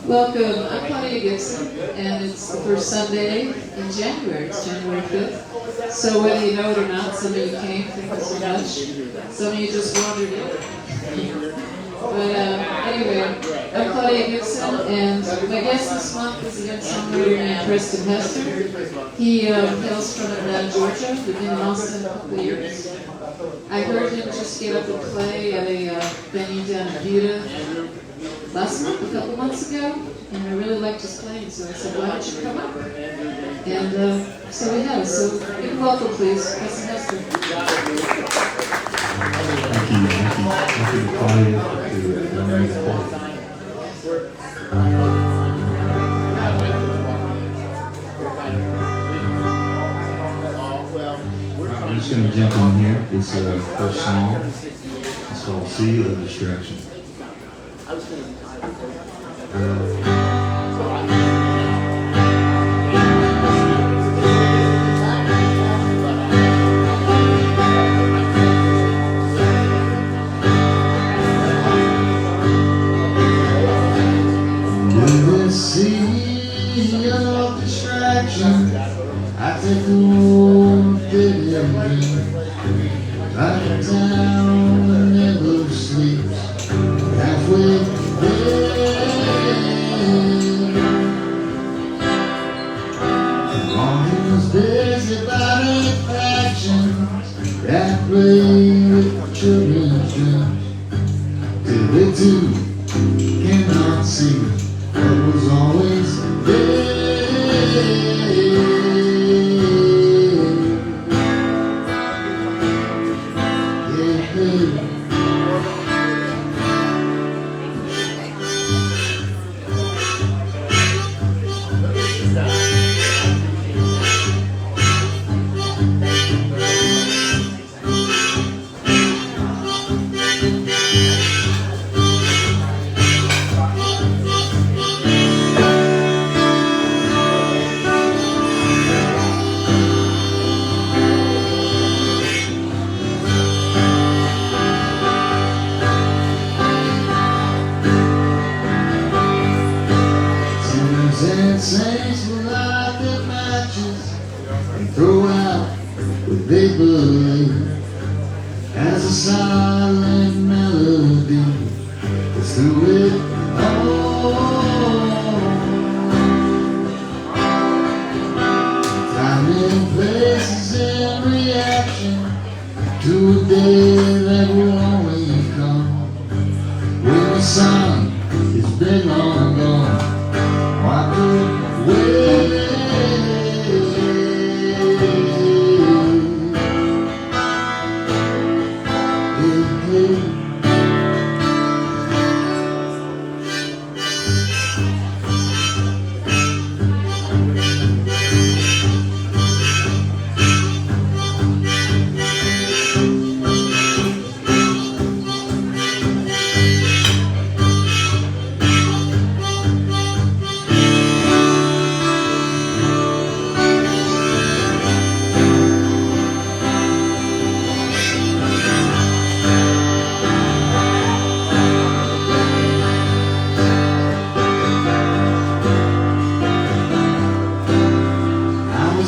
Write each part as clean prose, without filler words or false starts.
Welcome, I'm Claudia Gibson, and it's the first Sunday in January. It's January 5th. So whether you know it or not, some of you came, thank you so much. Some of you just wandered in. But anyway, I'm Claudia Gibson, and my guest this month is a young songwriter named Preston Hester. He hails from Atlanta, Georgia. We've been in Austin a couple of years. I heard him just get up and play at a venue down in Buda last month, a couple months ago, and I really liked his playing, so I said, why don't you come up? And so we have. So give a welcome, please, Preston Hester. Thank you, Claudia, to allowing me to play. I'm just going to jump in here. It's the first song. It's called Sea of Distraction. Sea of distraction, I take the road like a town that never sleeps, halfway there. He was busy about eight factions that play with children's dreams, till they too cannot see what was always there. Saints will light their matches and throw out what they believe as a silent melody that's through it all. Time and place is in reaction to a day that will only come when the sun is been long gone. Walk away.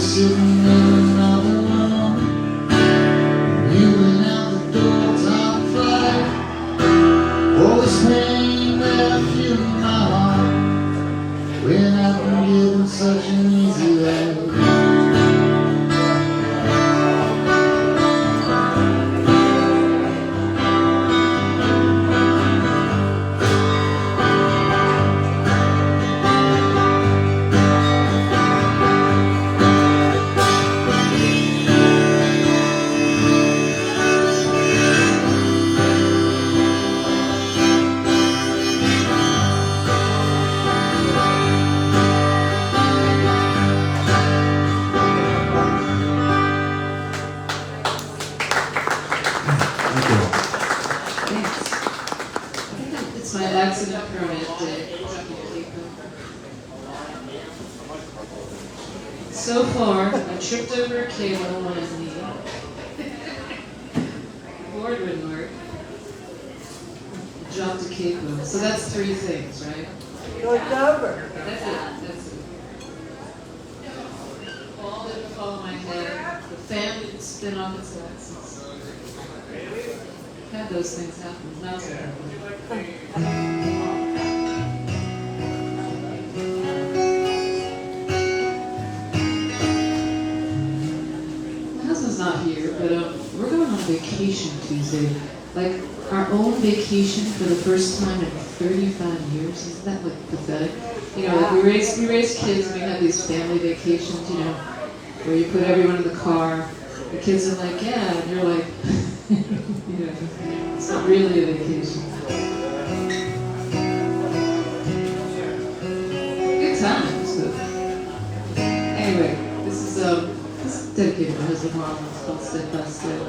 Sitting in another room, you went out the door, top flight. All this pain that I feel in my heart when I've been given such an easy life. It's my accident permit day. So far, I tripped over a cable on his knee. The board wouldn't work. Jump to Capo. So that's 3 things, right? So it's over. That's it. That's it. All didn't fall on my head. The fan didn't spin off its axis. Had those things happen. Now it's happening. My husband's not here, but we're going on vacation Tuesday. Like our own vacation for the first time in 35 years. Isn't that like pathetic? You know, like we raise kids and we have these family vacations, you know, where you put everyone in the car. The kids are like, yeah, and you're like, you know, it's not really a vacation. Good times, but anyway, this is dedicated to my husband Harlan. It's called Step by Step.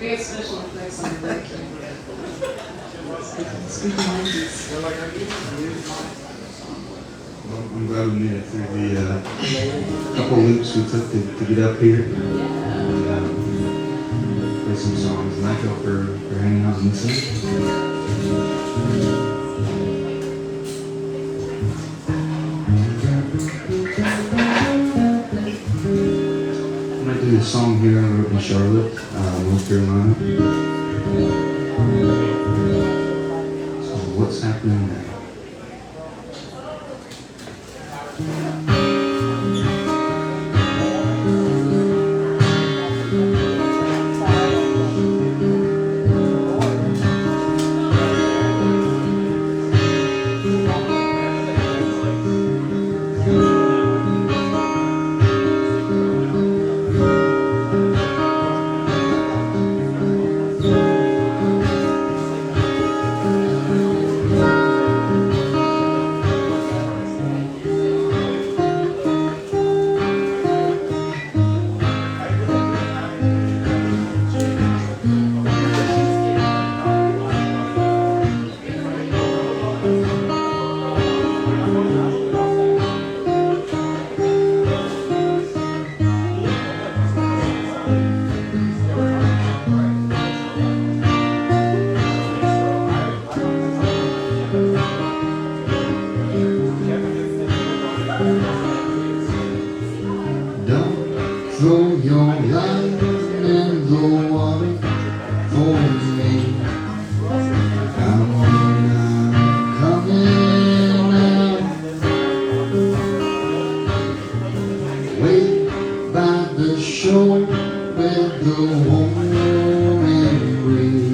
We have special effects on the back camera. Speaking languages. Well, I'm glad we made it through the couple loops we took to get up here. Play some songs, and thank y'all for hanging out and listening. I'm going to do a song here I wrote in Charlotte, North Carolina. So what's happening now? Throw your life in the water for me. I'm coming out. Wait by the shore with the warm breeze.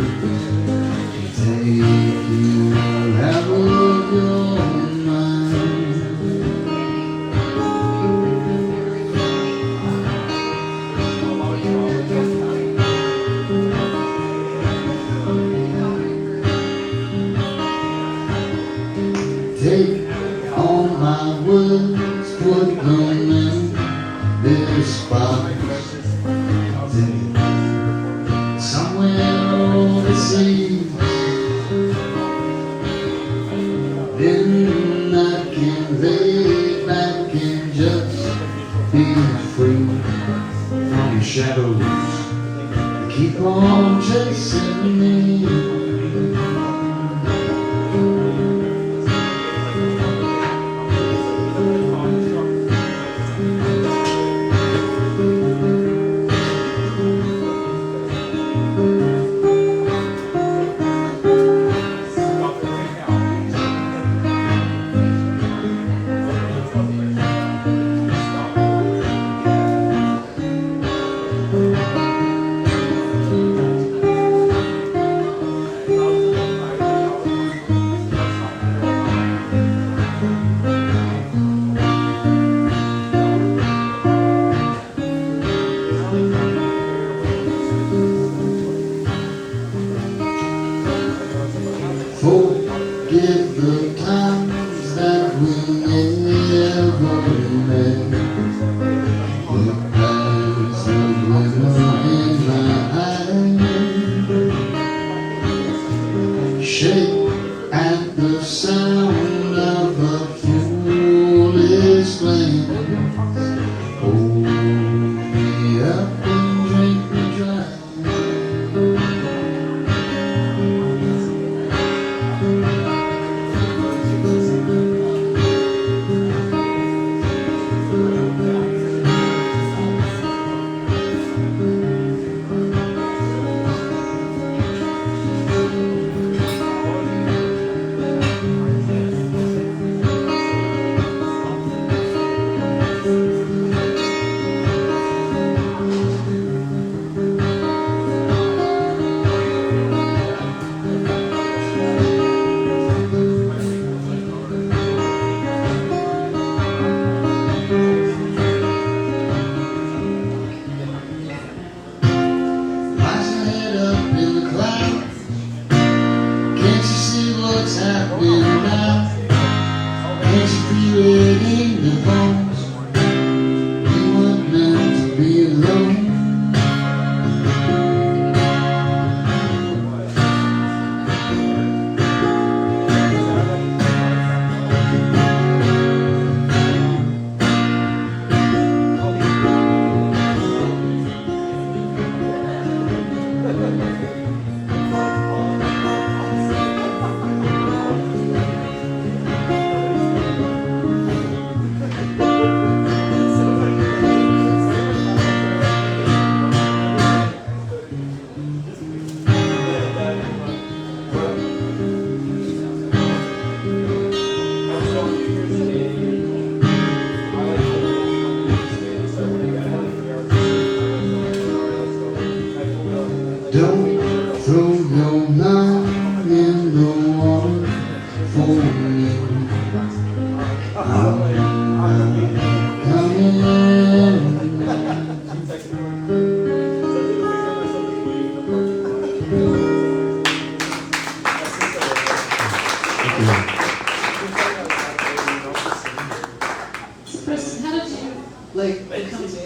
Take you out of your mind. Take all my words, put them in this box. Somewhere overseas, then I can lay back and just be free from the shadows that keep on chasing me. Forgive the times that we never met. The past, the glimmer in my eyes. Shake at the sound of a foolish glance. Hold me up and drink me dry.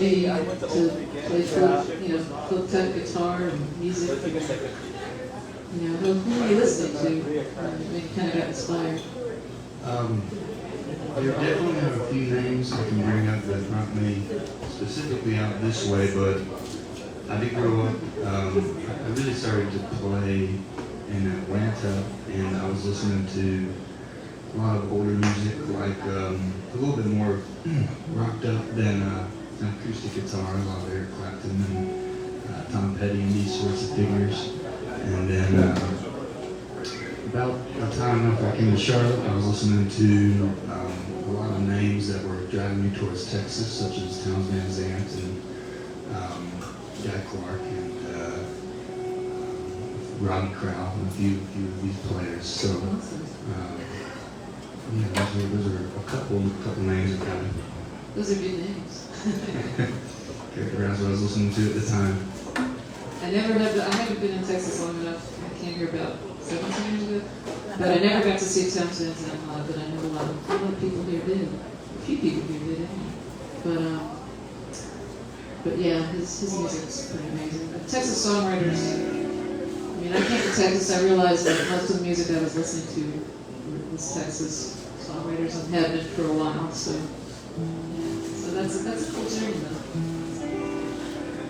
me to play folk type guitar and music. Who are you listening to? You kind of got inspired. There definitely have a few names I can bring up that brought me specifically out this way, but I did grow up, I really started to play in Atlanta, and I was listening to a lot of older music, like a little bit more rocked up than an acoustic guitar, a lot of Eric Clapton and Tom Petty and these sorts of figures. And then about the time after I came to Charlotte, I was listening to a lot of names that were driving me towards Texas, such as Townes Van Zandt and Guy Clark and Rodney Crowell and a few of these players. So yeah, those are a couple names that kind of. Those are good names. Characterize what I was listening to at the time. I haven't been in Texas long enough. I came here about 17 years ago. But I never got to see Townes Van Zandt live, but I know a lot of people here did. A few people here did anyway. But yeah, his music's pretty amazing. But Texas Songwriters, I came to Texas, I realized that most of the music I was listening to was Texas Songwriters, and had been for a while, so that's a cool journey though.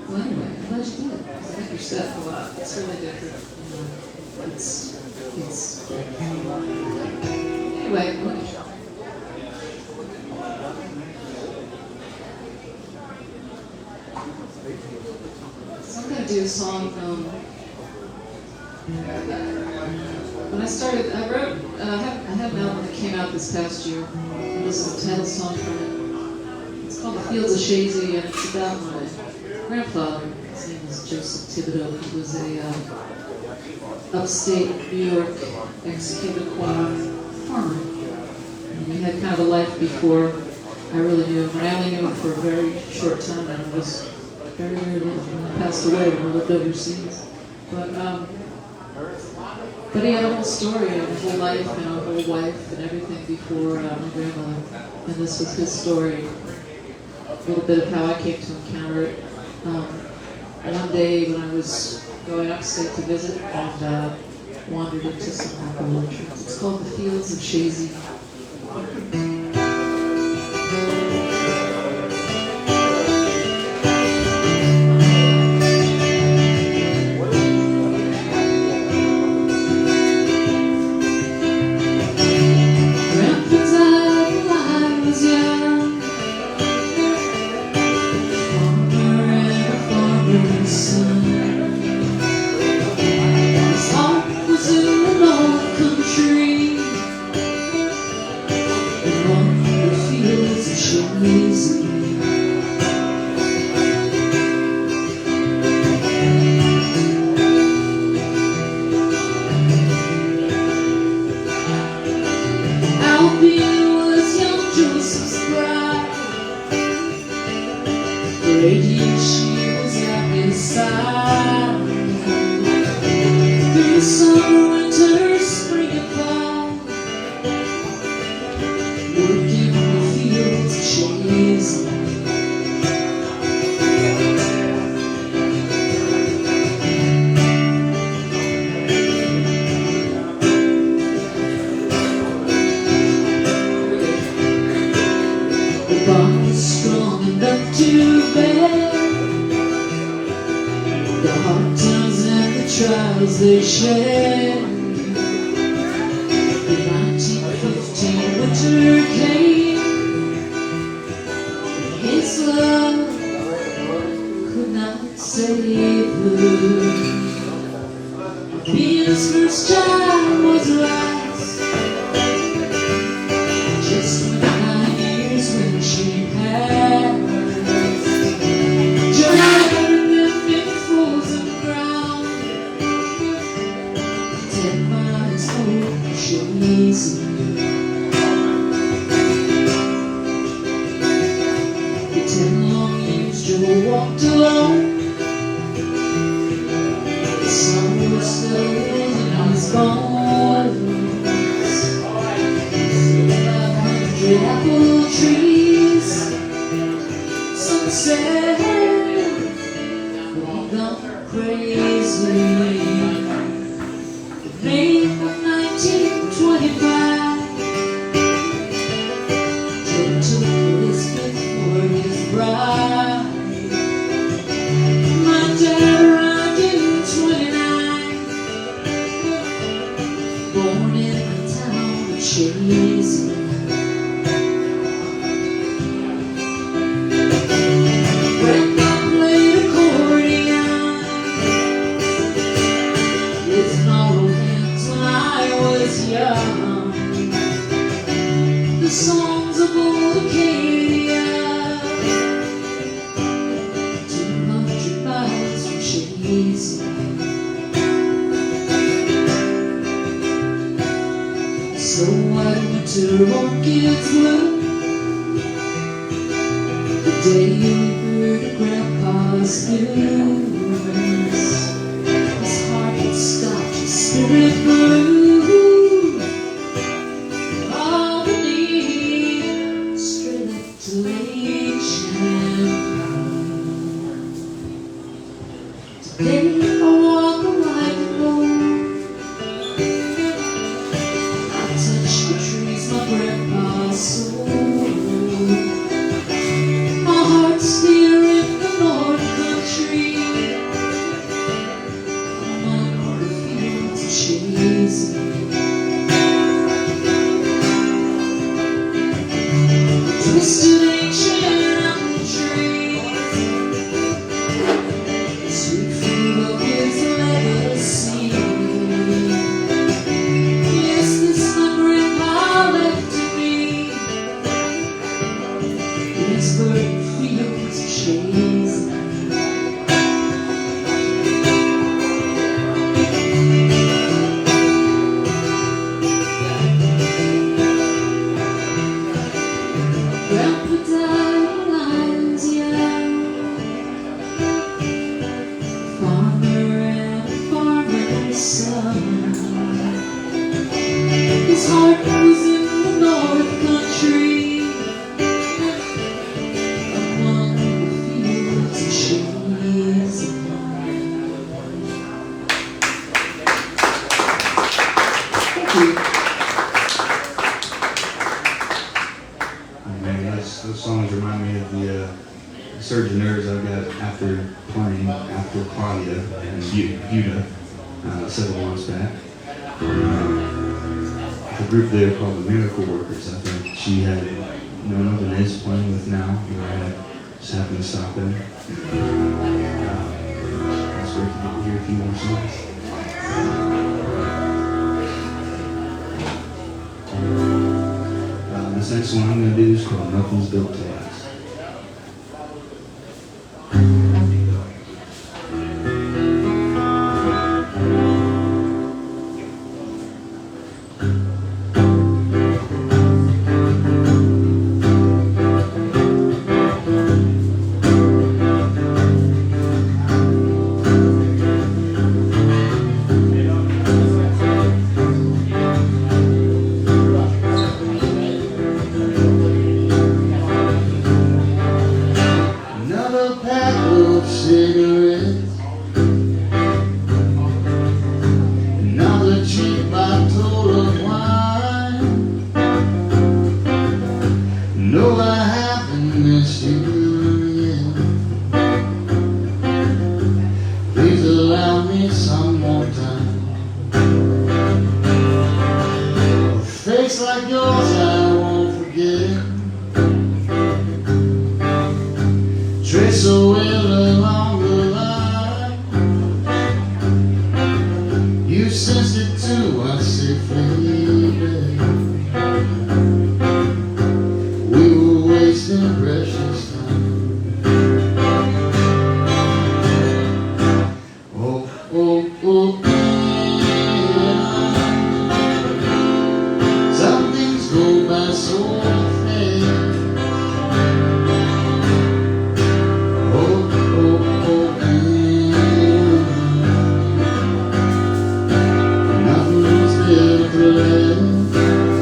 Well anyway, I'm glad you did. I like your stuff a lot. It's really different. Anyway, so I'm going to do a song when I started, I had an album that came out this past year, and this is a title song from it. It's called The Fields of Shazy, and it's about my grandfather. His name is Joseph Thibodeau. He was a upstate New York ex-Quaker farmer. And he had kind of a life before I really knew him. I only knew him for a very short time, and it was very, very little. He passed away when I lived overseas. But he had a whole story and a whole life and a whole wife and everything before my grandmother. And this was his story. A little bit of how I came to encounter it. One day when I was going upstate to visit and wandered into some apple orchards. It's called The Fields of Shazy. They share. The 1915 winter came. His love could not save her. Being his first child was last. Just 9 years when she had. Walked alone. The sun was still on his bones. 500 apple trees. Some said 1925, Joe took Elizabeth for his bride. My dad arrived in 29, born in the town of Chazy. Grandpa played accordion with narrow hands when I was young. The songs of old Acadia, 200 miles from Chazy. So white winter orchids bloom the day you heard Grandpa's news. His heart had stopped, his spirit grew. All beneath straight up to Lake Champlain. Today I walk a white road. I touch the trees my grandpa sowed. My heart's here in the North Country, among the fields of Chazy. Twisted ancient apple trees, sweet fruit of his legacy. Yes, this my grandpa left to me, these verdant fields of Chazy. Grandpa died when I was young, farmer and a farmer's son. His heart was in the North Country, among the fields of Chazy. Thank you. Man, those songs remind me of the surge of nerves I got after playing after Claudia and Buda several months back. The group there called the Miracle Workers. I think she had known of and is playing with now. I just happened to stop there. It's great to get to hear a few more songs. This next one I'm going to do is called Nothing's Built to Last. Cigarettes, another cheap bottle of wine. No, I haven't missed you yet. Please allow me some more time. A face like yours I won't forget. Trace away along the line. You sensed it too, I say, baby. We were wasting precious time. Oh, oh, oh, yeah. Some things go by so fast. Nothing's built to last.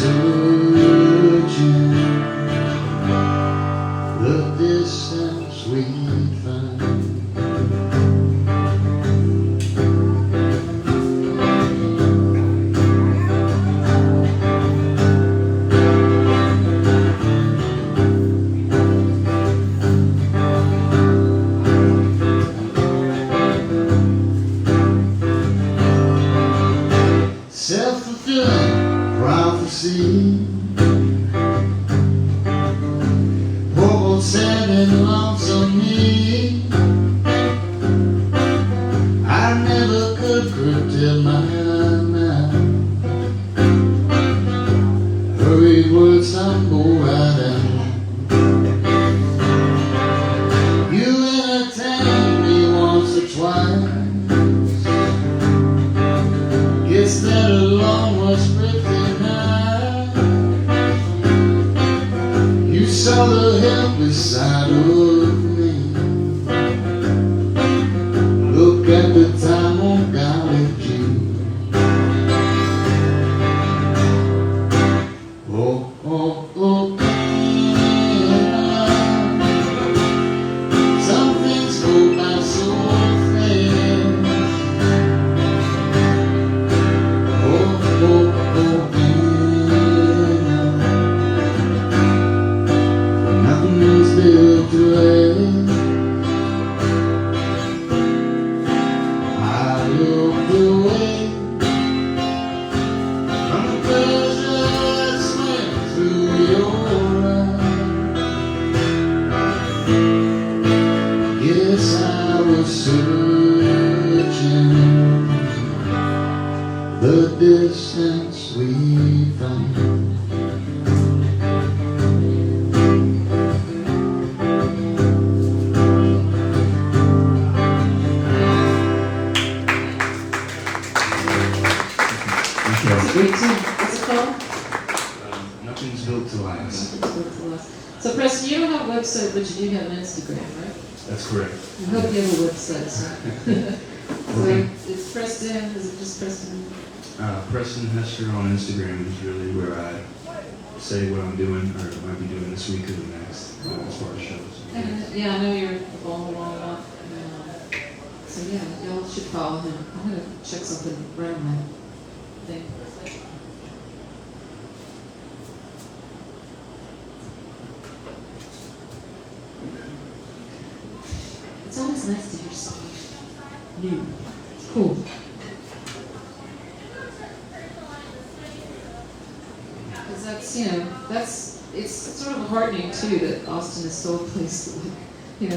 searching the distance we find. Self-fulfilling prophecy. Poor old sad and lonesome me. I never could curtail my mind. Hurried words stumble right out. You entertained me once or twice. Guess that alone was pretty nice. You saw the helpless side of me. Look at the time on God with you. Oh, oh, oh, some things go by so fast. Nothing is built to last. I look away from the pleasure that swam through your eyes. Yes, I was searching the distance we found. It's a great tune. What's it called? Nothing's built to last. Nothing's built to last. So Preston, you don't have a website, but you do have an Instagram, right? That's correct. I hope you have a website. So, so it's Preston. Is it just Preston? Preston Hester on Instagram is really where I say what I'm doing or might be doing this week or the next as far as shows. Yeah, I know you're following along a lot. So yeah, y'all should follow him. I'm gonna check something right on my thing. It's always nice to hear something new. It's cool. Because that's, it's sort of heartening too that Austin is still a place that,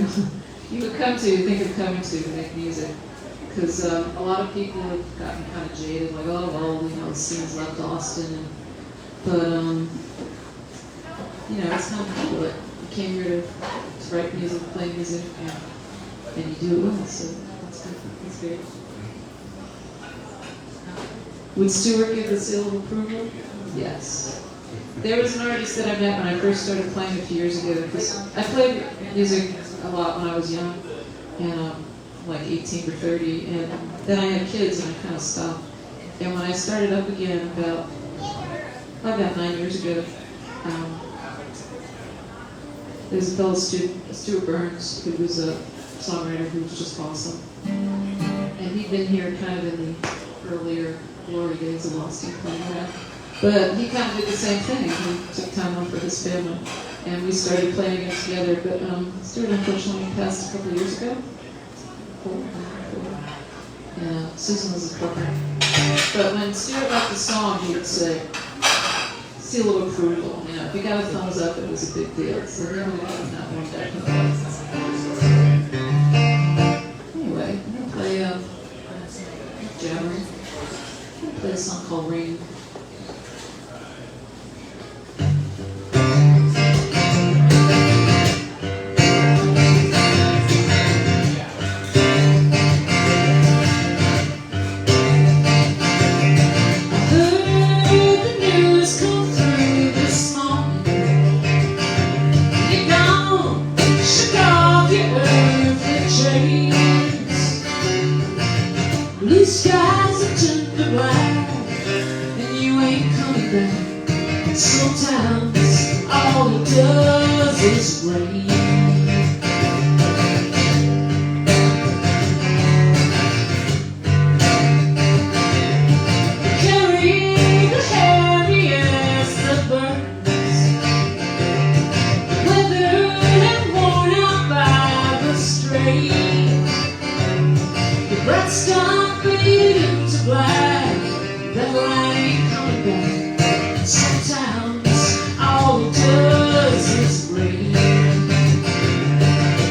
you would come to, think of coming to make music. Because a lot of people have gotten kind of jaded, like, oh, well, the scene's left Austin. But, it's kind of cool that you came here to write music, play music, and you do it well, so that's good. That's great. Would Stuart give the seal of approval? Yes. There was an artist that I met when I first started playing a few years ago, because I played music a lot when I was young, and like 18 or 30, and then I had kids and I kind of stopped. And when I started up again about 9 years ago, there's a fellow, Stuart Burns, who was a songwriter who was just awesome. And he'd been here kind of in the earlier glory days of Austin playing around. But he kind of did the same thing. He took time off for his family, and we started playing again together. But Stuart unfortunately passed a couple of years ago. Four. Yeah, Susan was a couple. But when Stuart left the song, he would say, seal of approval. If you got a thumbs up, it was a big deal. So then we got that one definitely. Anyway, I'm going to play Jammer. I'm going to play a song called Rain. Blue skies are turned to black, and you back. Sometimes all it does is rain.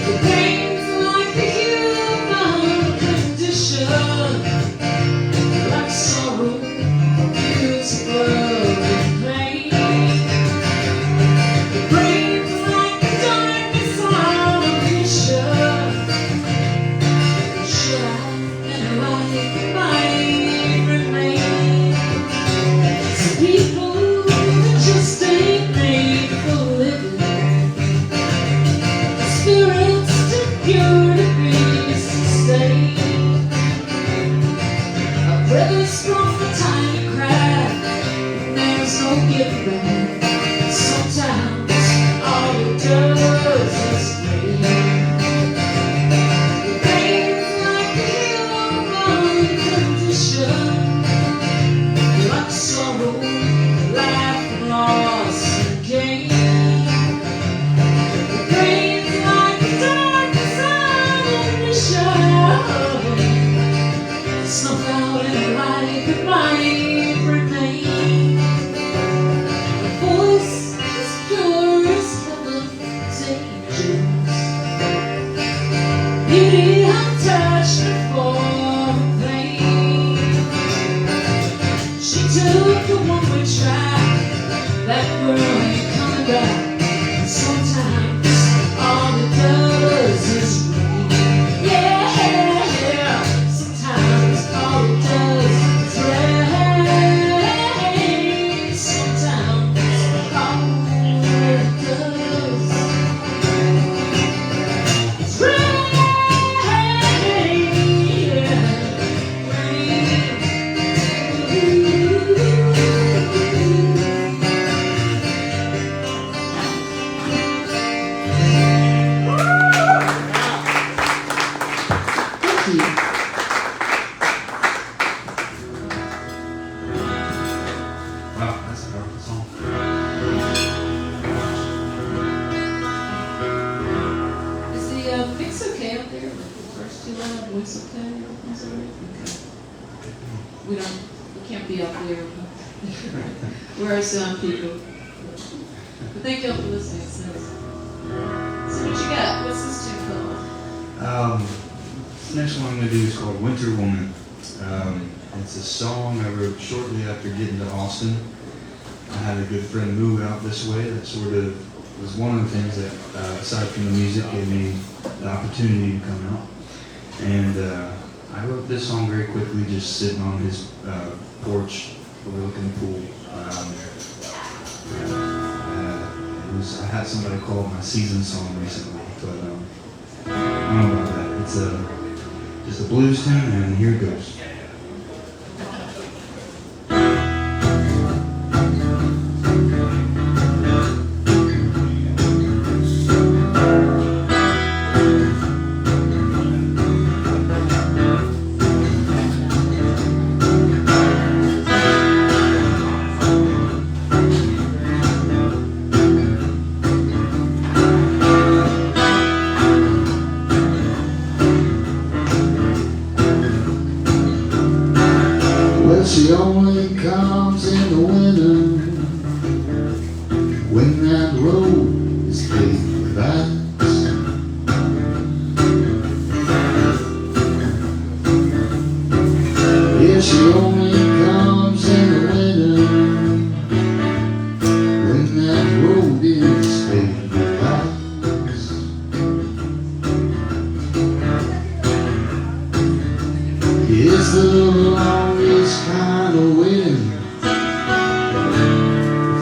It rains like the human condition, like sorrow, guilt, love, and pain. It rains like the darkness on a mission. Should I and life might remain? Some people just ain't made for living. Spirits too pure to be sustained. A river's from a tiny crack, and there's no giving back. Sometimes all it does is rain. It rains like a human condition, like sorrow, life, loss, and gain. It rains like the darkness on a mission. Somehow in life it might remain. The voice is pure as heaven's angels. Beauty untouched before pain. She took the one-way track. That girl ain't coming back. Sometimes all it does is rain. Yeah, sometimes all it does is rain. Sometimes all it does is rain. Thank you. Wow, that's a powerful song. Is the mix okay up there? Like the first two loud, voice okay? Everything's all right? Okay. We can't be up there. We're our sound people. But thank y'all for listening. It's nice. So what you got? What's this tune called? This next one I'm going to do is called Winter Woman. It's a song I wrote shortly after getting to Austin. I had a good friend move out this way. That sort of was one of the things that, aside from the music, gave me the opportunity to come out. And I wrote this song very quickly, just sitting on his porch overlooking the pool. I had somebody call it my season song recently, but I don't know about that. It's just a blues tune, and here it goes. She only comes in the winter, when that road is paved with ice. Yeah, she only comes in the winter, when that road is paved with ice. It's the longest kind of wind,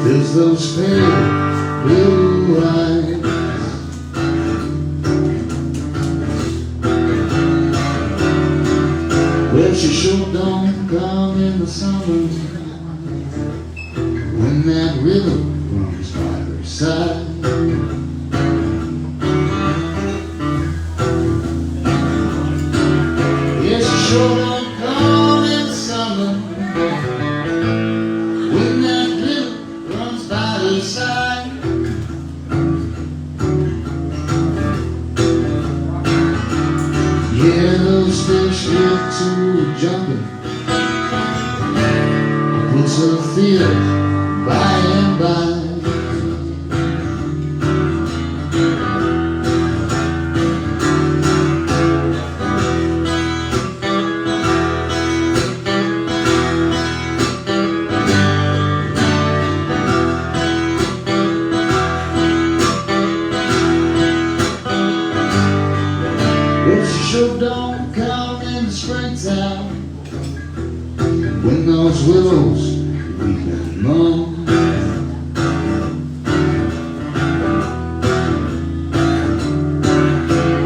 fills those pale blue eyes. Well, she sure don't come in the summer, when that river runs by her side. Yeah, she sure don't come in the summer, when that river runs by her side. Yeah, those fish get to jumping, puts lose her feel by and by. Well, she sure don't come in the springtime when those willows weep and moan.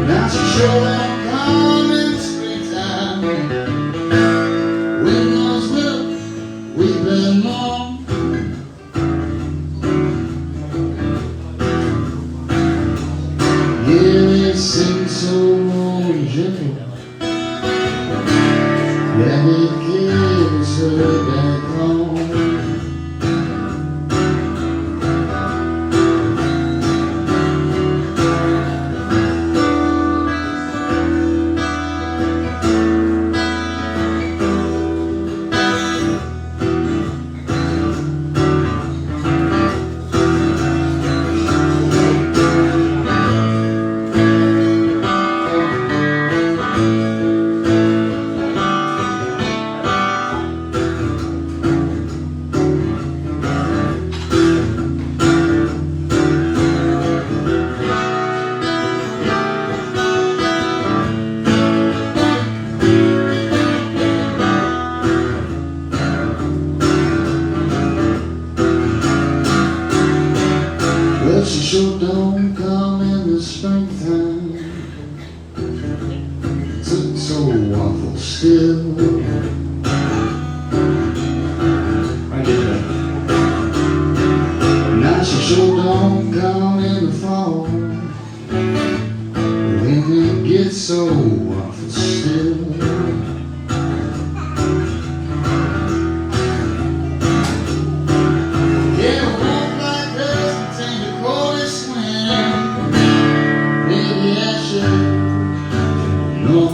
Now she sure don't come in the springtime when those willows weep and moan. Yeah, they sing so warm and gentle that it carries her back home. Well, she sure don't come in the springtime. Took so awful still. I get that. Now she sure don't come in the fall when it gets so awful still. Yeah, a walk like this ain't the coldest wind. Maybe I should know.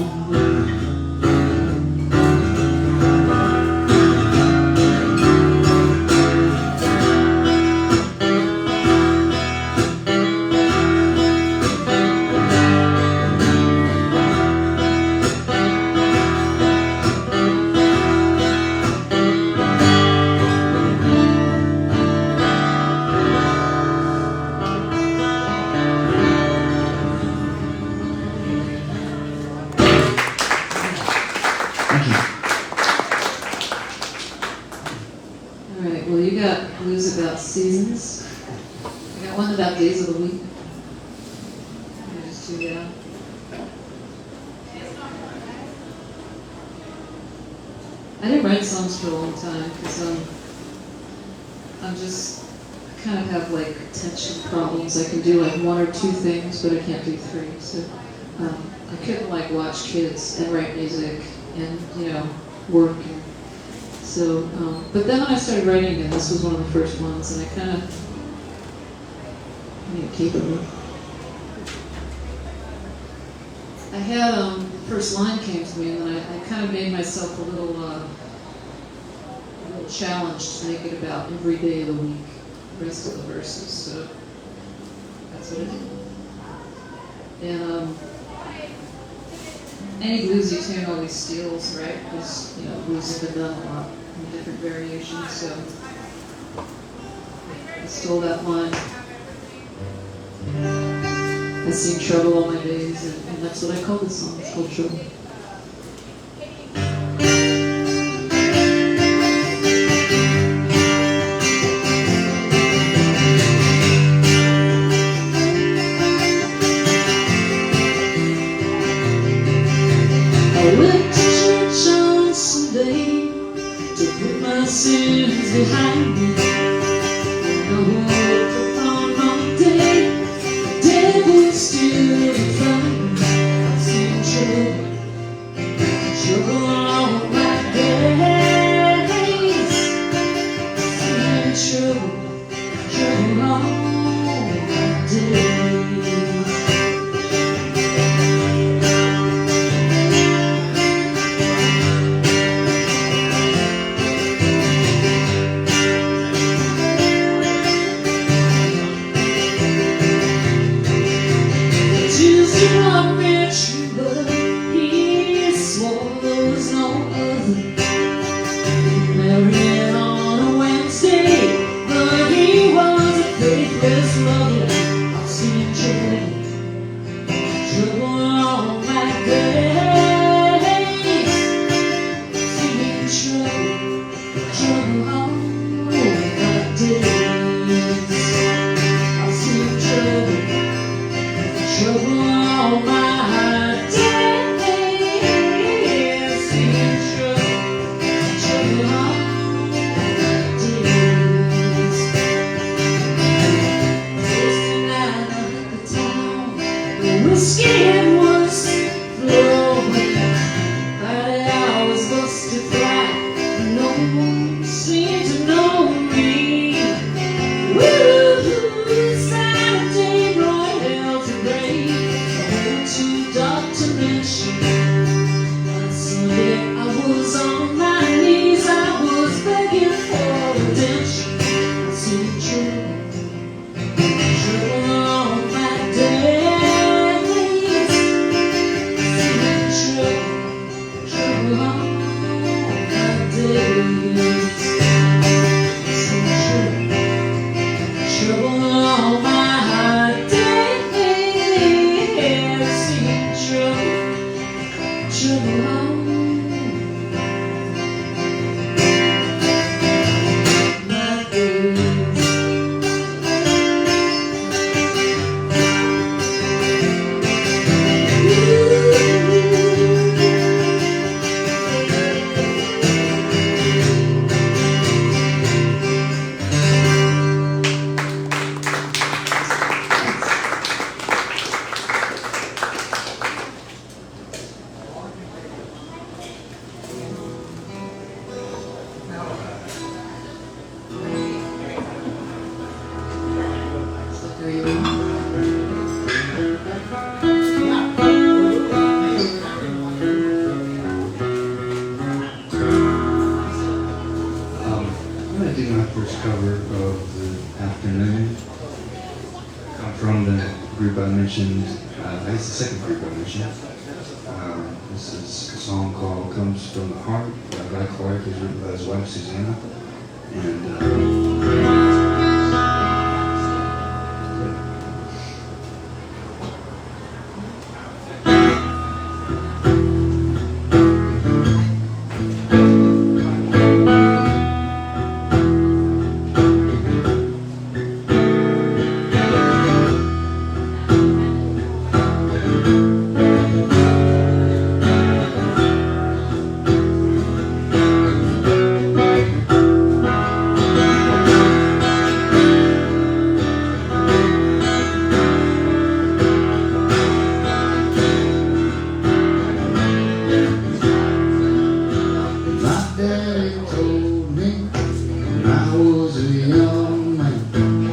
Thank you. All right, well, you got blues about seasons. I got one about days of the week. Just two down. I didn't write songs for a long time because I kind of have like attention problems. I can do like one or two things, but I can't do three. So I couldn't like watch kids and write music and work. And so, but then when I started writing again, this was one of the first ones, and I kind of keep it. I had the first line came to me, and then I kind of made myself a little challenge to make it about every day of the week, the rest of the verses. So that's what I did. And any bluesy tune always steals, right? Because blues have been done a lot in different variations. So I stole that line. I've seen trouble all my days, and that's what I call this song. It's called Trouble. I went to church on Sunday to put my sins behind me. When I woke up on Monday, the devil still find me. I've seen trouble all my days. I've seen trouble all my days. seem to know me. Woo, Saturday brought hell to break. Too dark to mention. On Sunday I was on my knees, I was begging for redemption. I see trouble on my days. See trouble on my days. See trouble on my days. See trouble on my days. There you go. I'm going to do my first cover of the afternoon. I come from the group I mentioned, I guess the second group I mentioned. This is a song called Comes From the Heart by Clark, is written by his wife Susanna. And My daddy told me when I was a young man,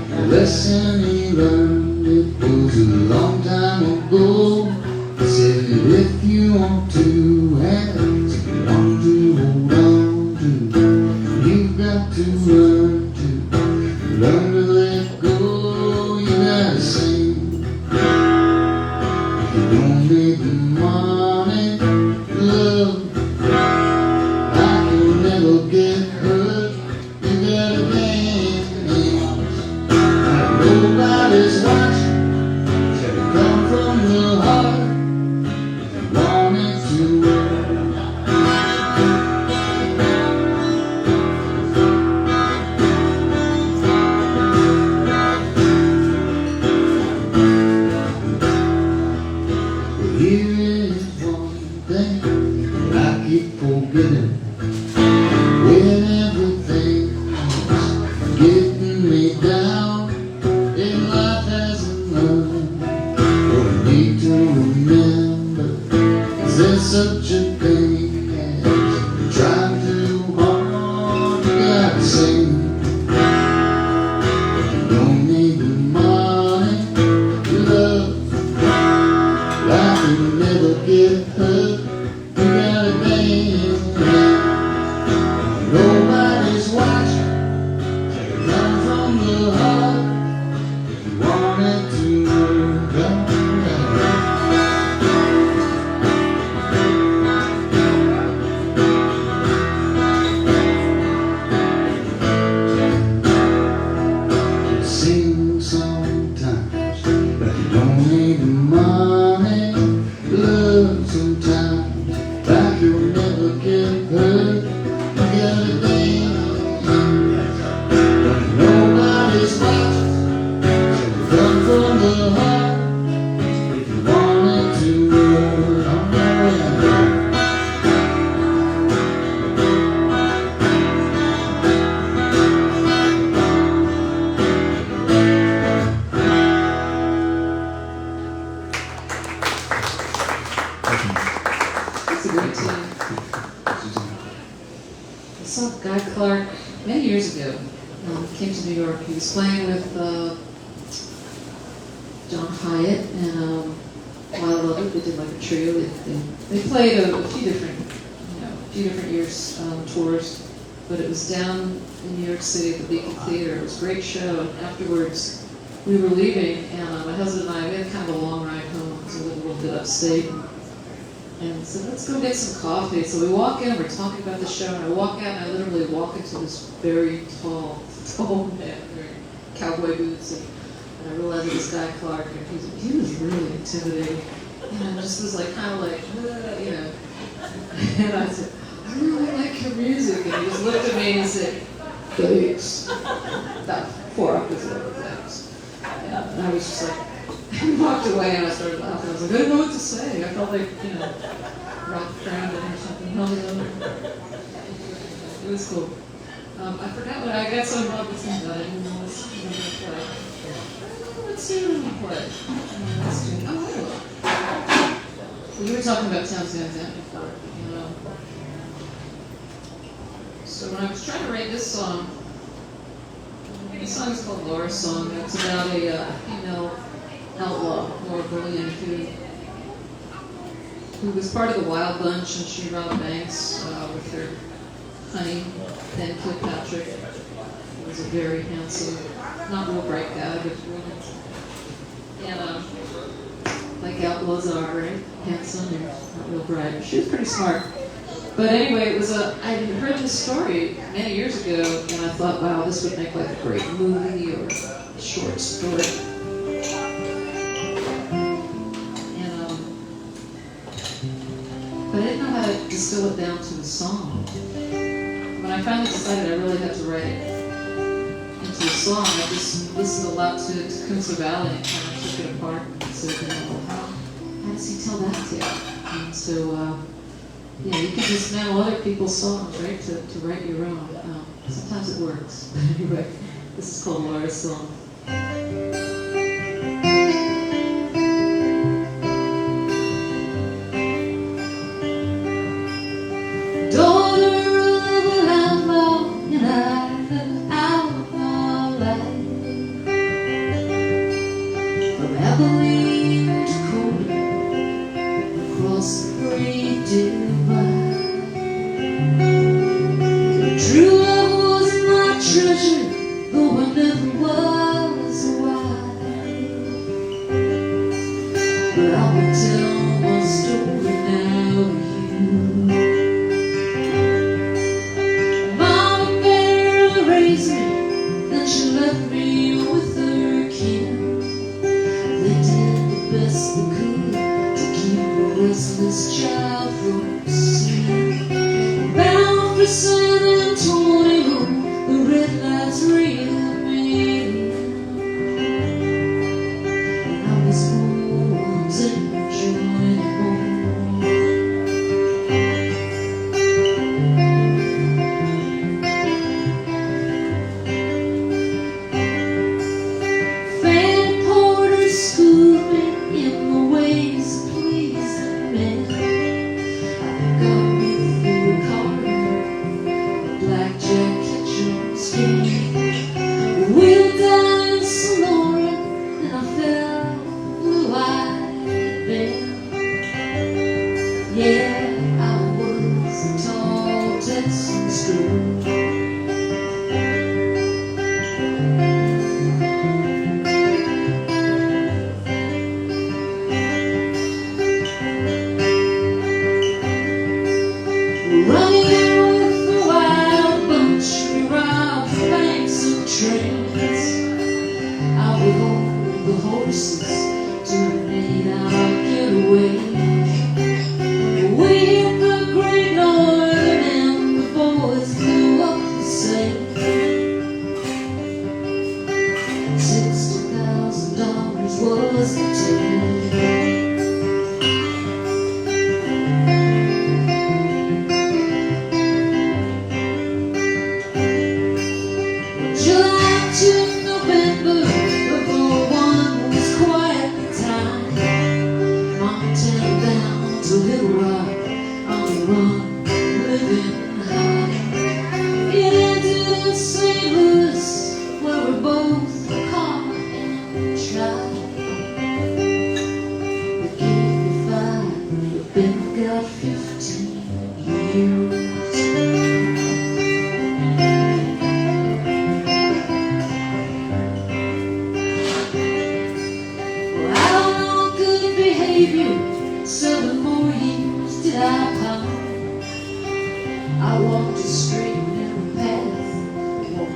the lesson he learned, it was a long time ago. He said if you want to have someone to hold on to, you've got to learn to let go. You gotta sing. If you don't need the money, love, I can never get hurt. You gotta dance. Nobody's watching. Come from the heart. If you want it guitar many years ago. He came to New York. He was playing with John Hyatt and Wild Love It. They did like a trio. They played a few different years tours, but it was down in New York City at the Beacon Theater. It was a great show. And afterwards, we were leaving, and my husband and I, we had kind of a long ride home, because we lived a little bit upstate. And said, let's go get some coffee. So we walk in, we're talking about the show, and I walk out, and I literally walk into this very tall man wearing cowboy boots, and I realized it was Guy Clark, and he was really intimidating. And I just was like, kind of like, you know. And I said, I really like your music. And he just looked at me and said, thanks. About 4 octaves lower, thanks. And I was just like, I walked away and I started laughing. I was like, I didn't know what to say. I felt like, you know, Ralph Crandon or something. It was cool. I forgot what I got so involved with something that I didn't know what to play. Let's see what I'm going to play. Oh, I will. So you were talking about Towns Van Zandt before, you know. So when I was trying to write this song is called Laura's Song. It's about a female outlaw, Laura Bullion, who was part of the Wild Bunch, and she robbed banks with her honey, Ben Kilpatrick. He was a very handsome, not real bright guy, but really, and like outlaws are, right? Handsome and not real bright. She was pretty smart. But anyway, it was I had heard this story many years ago, and I thought, wow, this would make like a great movie or a short story. But I didn't know how to distill it down to a song. When I finally decided I really had to write it into a song, I just listened a lot to Kunsa Valley and kind of took it apart and said, you know, how does he tell that tale? And so, yeah, you can dismantle other people's songs, right, to write your own. Sometimes it works. But anyway, this is called Laura's Song. True love was my treasure, though I never was wise.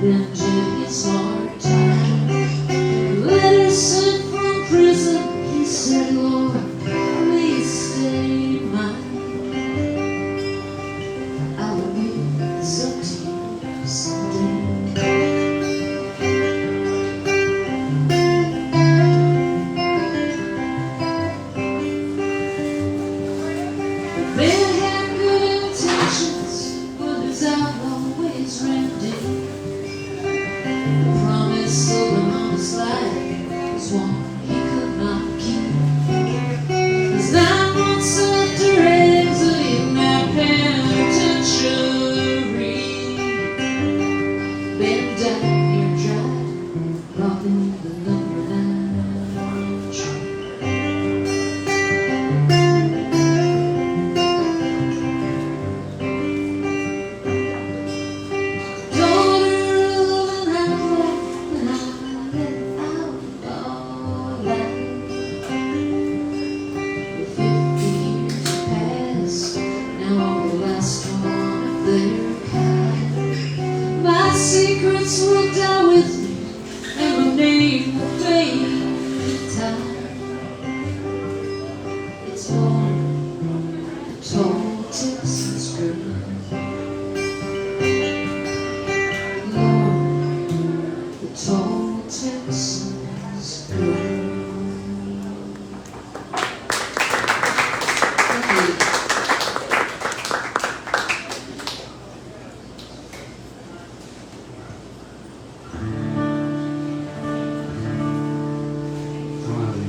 then did his hard time. Letter sent from prison, he said, Lord, please stay mine. I will give this up to you someday. Man had good intentions, but his outlaw ways ran deep. The promise of an honest life was one he could not keep. 'Cause 9 months after exiting that penitentiary, Ben died near dry, rocking the number 9 tree. My secrets will die with me, and my name will fade in time. It's Lord, the tall Texas girl. Lord, the tall Texas girl.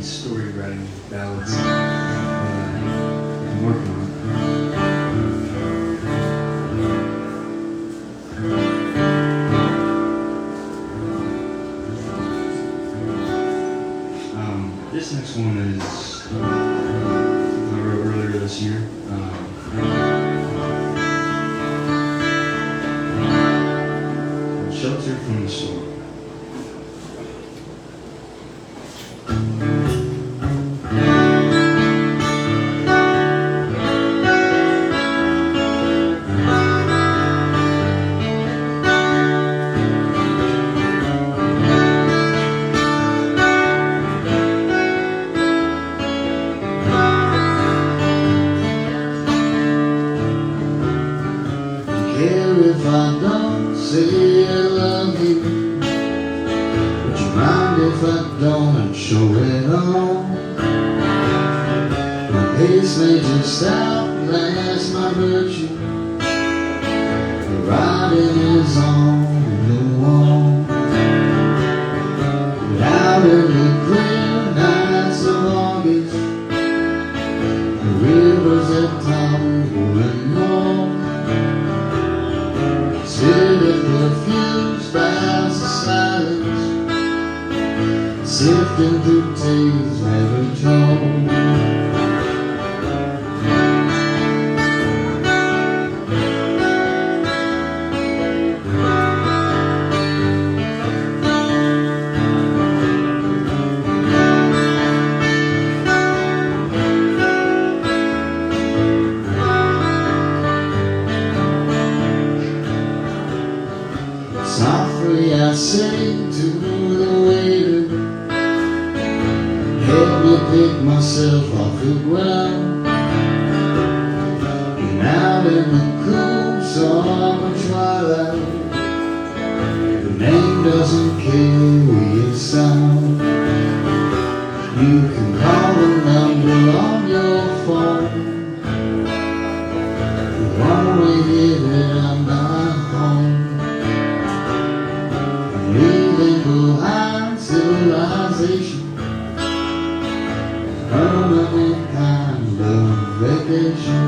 Story writing ballads. I'm working on it. This next one is something I wrote earlier this year. Shelter from the storm. If I don't say I love you, would you mind if I don't show it all? My pace may just outlast my virtue. The writing is on the wall. Out in the clear nights of August, the rivers that tumble and roll, sitting confused by the silence, sifting through tales never told. Softly I say to the waiter, help me pick myself off the ground. And out in the cool summer twilight, the name doesn't carry a sound. You can call the number on your phone. You only hear that I'm not home. Leaving behind civilization, permanent kind of vacation.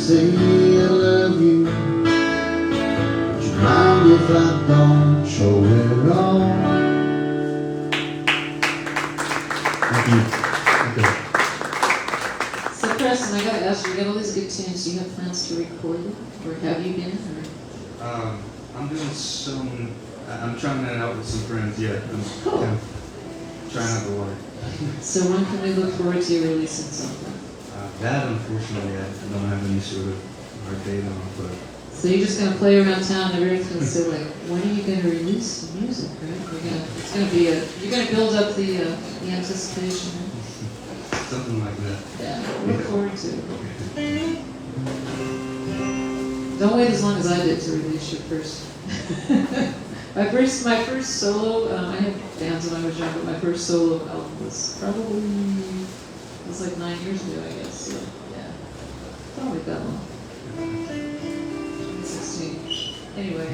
say I love you. Would you mind if I don't show it all? Thank you. Okay. So Preston, I gotta ask you, you got all these good tunes, do you have plans to record it? Or have you been? Or? I'm doing some, I'm trying that out with some friends yet. I'm Cool. kind of trying out the water. So when can we look forward to you releasing something? That, unfortunately, I don't have any sort of hard date on, but So you're just gonna play around town and everyone's gonna say like, when are you gonna release the music, right? It's gonna be you're gonna build up the anticipation. something like that. Yeah, look forward to it. Don't wait as long as I did to release your first. my first solo, I had bands when I was young, but my first solo album was like 9 years ago, I guess. So yeah, don't wait that long. 2016. Anyway,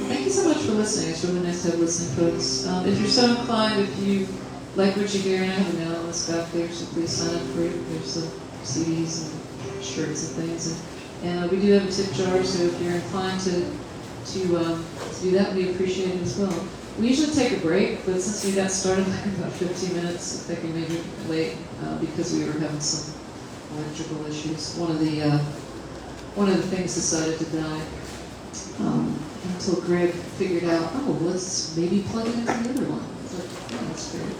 thank you so much for listening. It's really nice to have listening folks. If you're so inclined, if you like what you hear, and I have a mail list back there, so please sign up for it. There's some CDs and shirts and things, and we do have a tip jar. So if you're inclined to do that, we appreciate it as well. We usually take a break, but since we got started like about 15 minutes, I think we may be late because we were having some electrical issues. One of the things decided to die until Greg figured out, oh, let's maybe plug it into the other one. It's like, oh, that's great.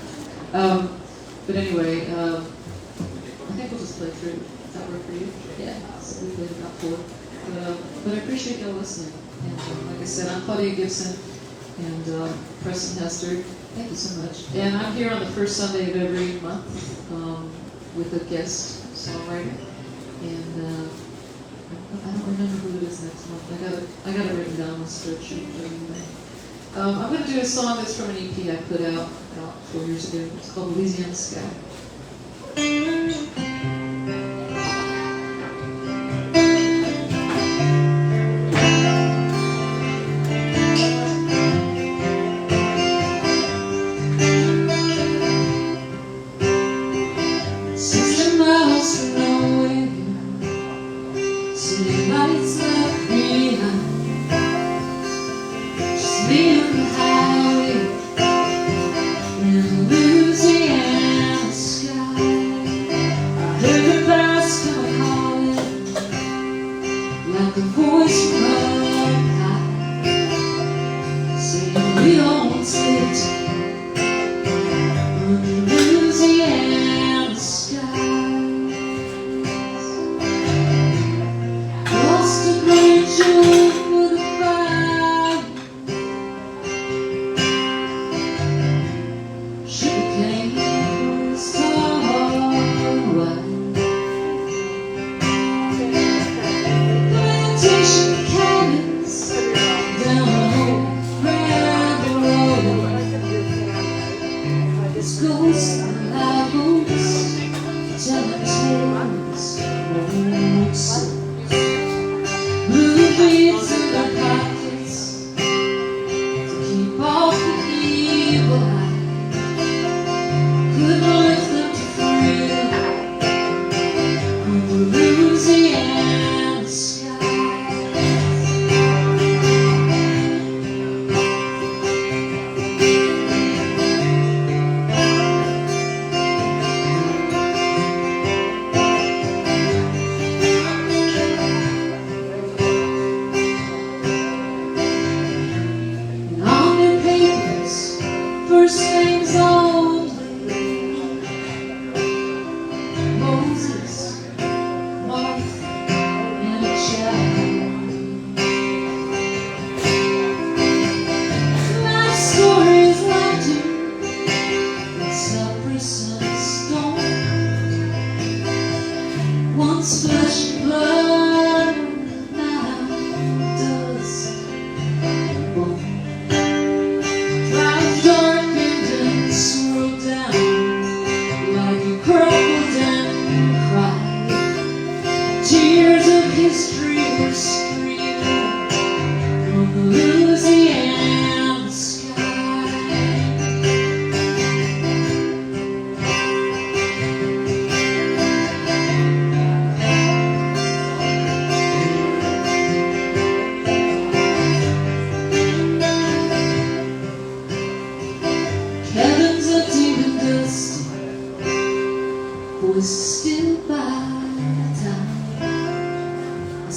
But anyway, I think we'll just play through. Does that work for you? Yeah. So we played about 4. But I appreciate y'all listening. And like I said, I'm Claudia Gibson and Preston Hester. Thank you so much. And I'm here on the first Sunday of every month with a guest songwriter. And I don't remember who it is next month. I got it written down on the spreadsheet. I'm going to do a song that's from an EP I put out about 4 years ago. It's called Louisiana Sky.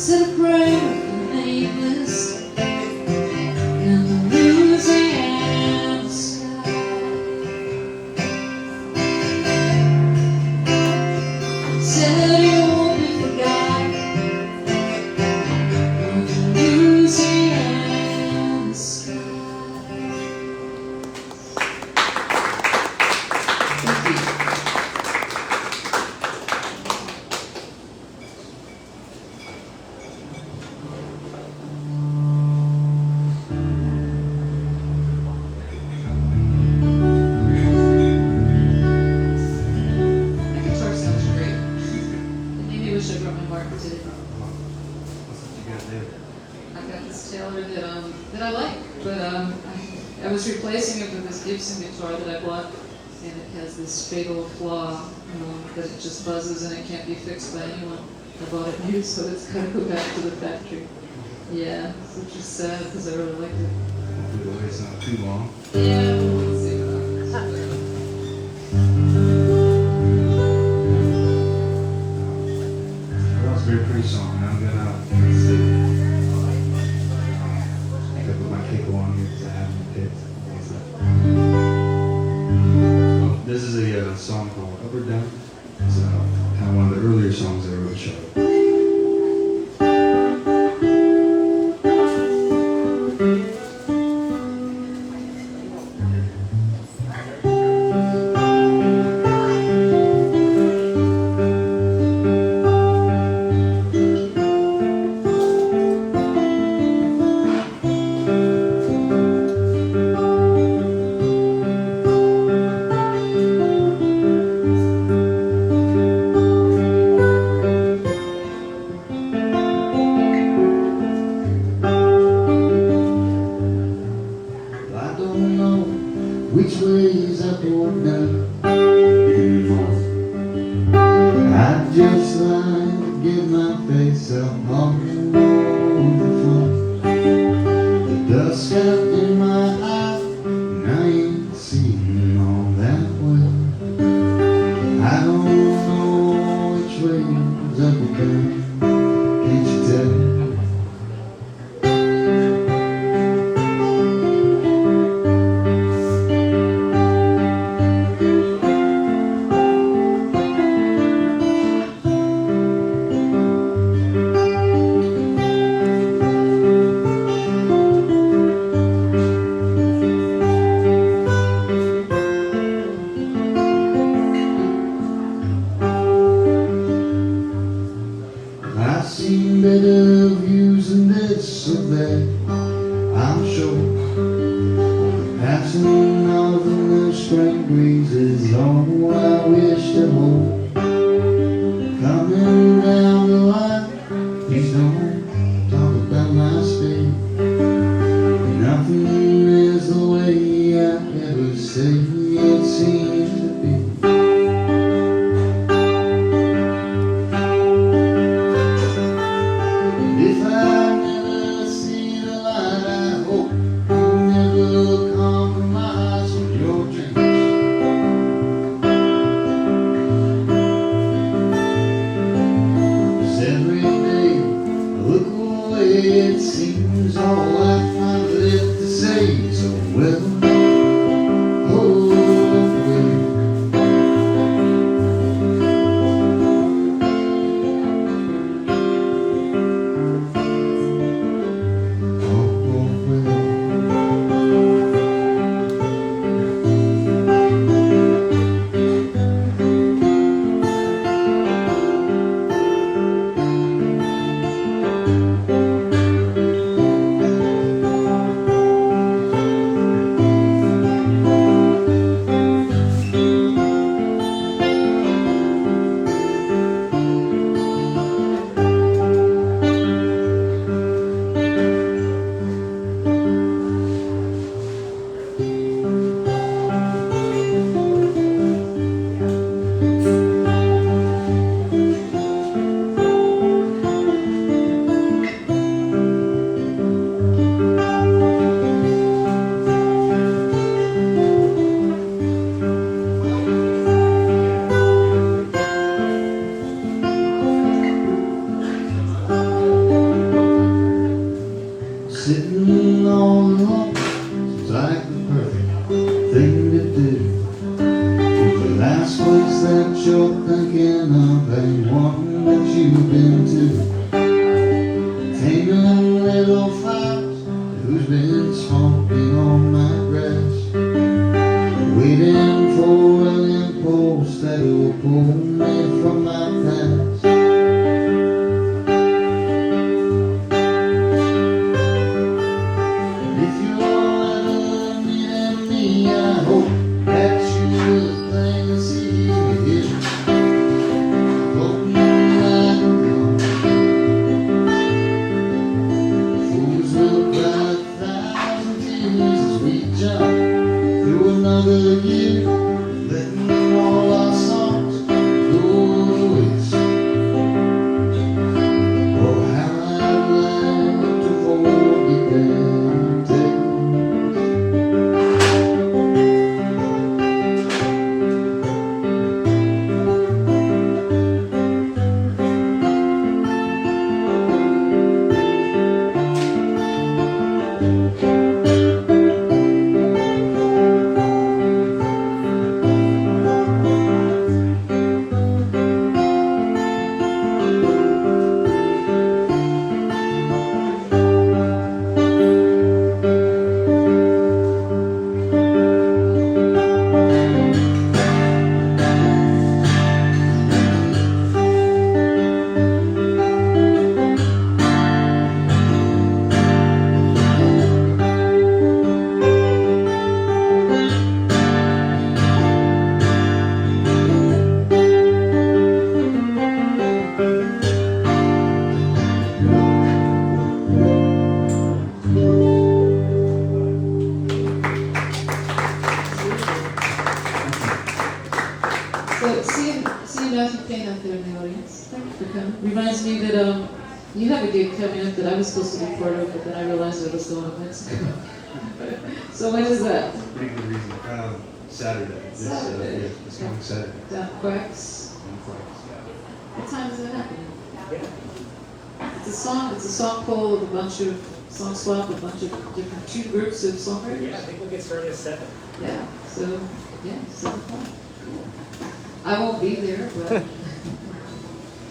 said a prayer for the nameless in the Louisiana sky. Said you won't be forgotten in the Louisiana sky. Thank you. That guitar sounds great. And maybe I wish I brought my marker today. What's what you got there? I've got this Taylor that I like, but I was replacing it with this Gibson guitar that I bought, and it has this fatal flaw that it just buzzes and it can't be fixed by anyone. I bought it new, so it's got to go back to the factory. Yeah, which is sad because I really liked it. Hopefully the wait's not too long. Yeah, we'll see about that. That was a very pretty song, and I'm gonna sit. I think I put my capo on here because I haven't picked. This is a song called Up or Down. It's kind of one of the earlier songs that I wrote show. I don't know which way is up or down anymore. I'd just like to get my face up on the floor. The dust got in my eye, and I ain't seeing all that well. I don't know which way is up or down. Can't you tell? I you've been to. Tame little flowers, who's been smoking on my grass, waiting for an impulse that'll pull me from my past. And if you're ever needing me, I hope that you will plainly see it. Floating like a rock, fools will cry 1,000 tears as we jump through another year, letting all our songs go to waste. Oh, how I'd like to forget them days. So seeing Matthew Payne out there in the audience, thank you for coming. Reminds me that you have a gig coming up that I was supposed to be part of, but then I realized I was going to Mexico. So when is that? Pretty good reason. Saturday. Saturday. This coming Saturday. Down Quacks. Yeah. What time does that happen? It's a song poll of a bunch of song swap, a bunch of different two groups of songwriters. Yeah, I think we'll get started at 7. Yeah, so, yeah, 7 o'clock. I won't be there, but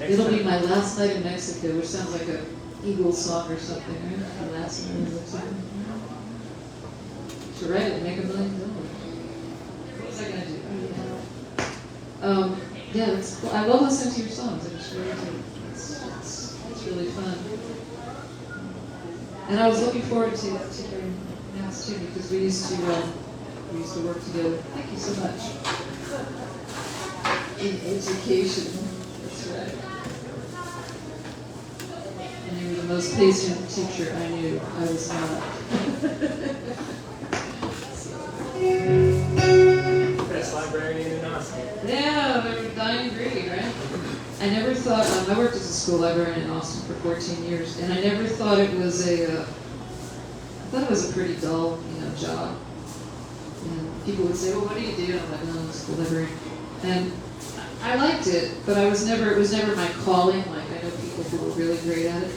it'll be my last night in Mexico, which sounds like a Eagles song or something, right? The last night or something. Should write it, make $1 million. What was I gonna do? Yeah, it's cool. I love listening to your songs. It's really fun. And I was looking forward to hearing Matt's too, because we used to work together. Thank you so much. In education, that's right. And you were the most patient teacher I knew. I was not. Best librarian in Austin. Yeah, they were dying greedy, right? I never thought, I worked as a school librarian in Austin for 14 years, and I never thought it was I thought it was a pretty dull, job. And people would say, well, what do you do? And I'm like, no, I'm a school librarian. And I liked it, but it was never my calling. Like, I know people who were really great at it,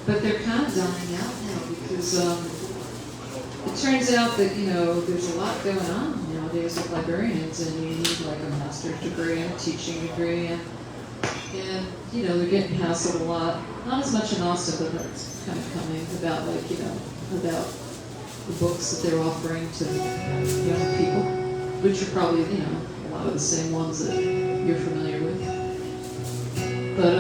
but they're kind of dying out now because it turns out that, there's a lot going on nowadays with librarians, and you need like a master's degree and a teaching degree, and they're getting hassled a lot. Not as much in Austin, but that's kind of coming about about the books that they're offering to young people, which are probably, a lot of the same ones that you're familiar with. But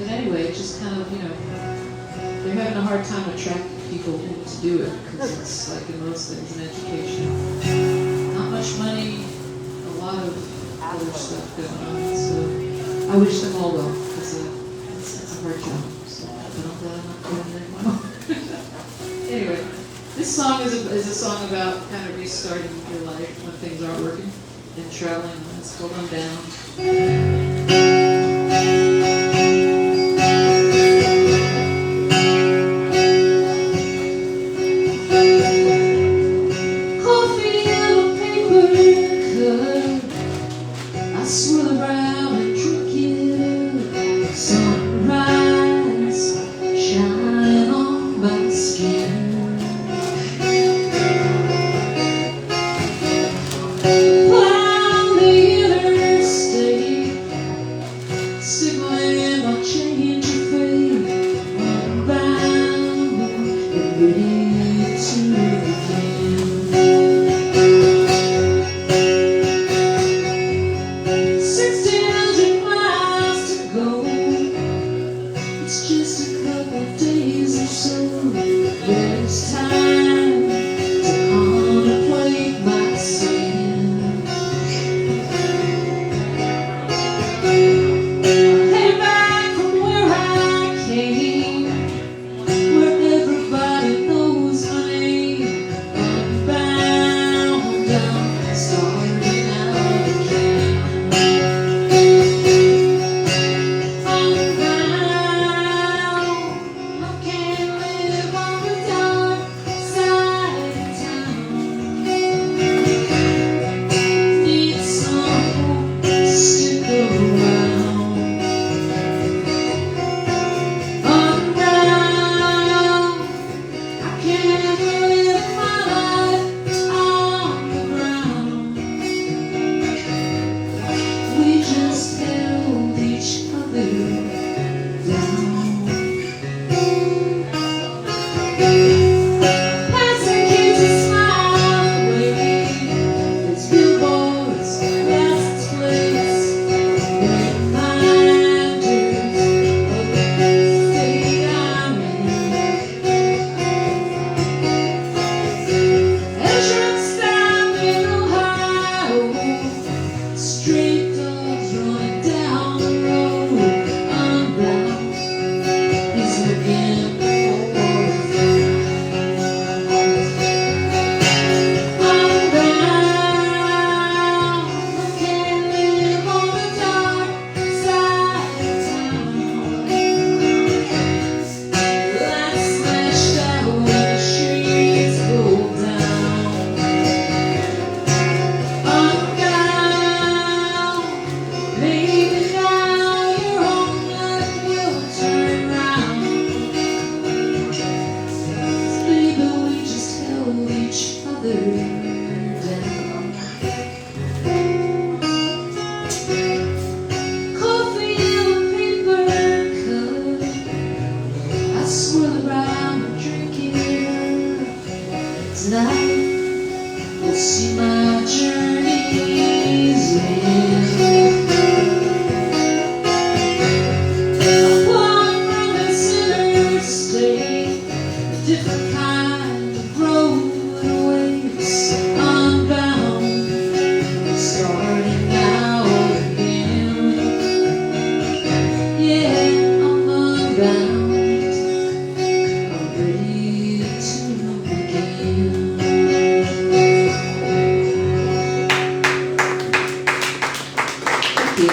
anyway, it's just kind of, they're having a hard time attracting people to do it, because it's like in most things in education. Not much money, a lot of other stuff going on, so I wish them all well, because it's a hard job, so, but I'm glad I'm not doing it anymore. Anyway, this song is a song about kind of restarting your life when things aren't working and traveling. It's called Unbound. Interstate bound, ready to begin. Thank you.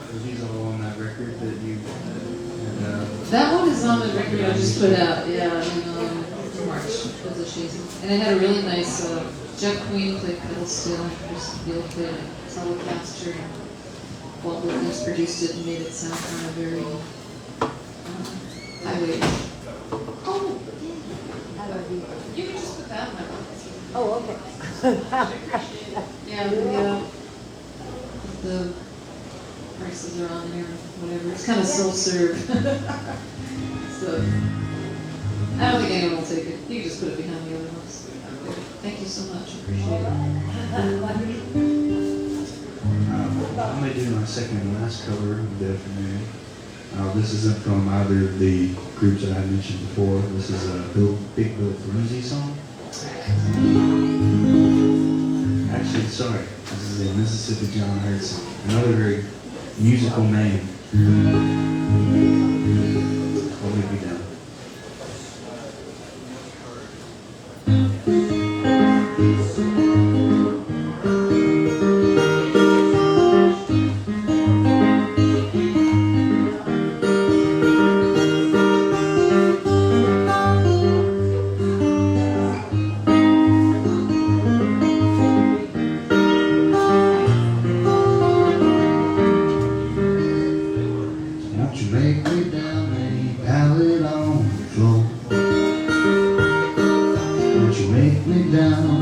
Were these all on that record that you had, That one is on the record I just put out, yeah, in March of this season. And it had a really nice, Jeff Queen played pedal steel, Chris Beal played a Telecaster, and Walt Williams produced it and made it sound kind of very highway. Oh, how do I do that? You can just put that in there. Oh, okay. Yeah, the prices are on there, whatever. It's kind of self-serve. So, I don't think anyone will take it. You can just put it behind the other ones. Thank you so much. Appreciate it. I'm going to do my second and last cover of the afternoon. This isn't from either of the groups that I mentioned before. This is a Big Bill Ferruzzi song. Actually, sorry. This is a Mississippi John Hurt song. Another very musical name. Hold me down. Won't you make me down a pallet on the floor? Won't you make me down?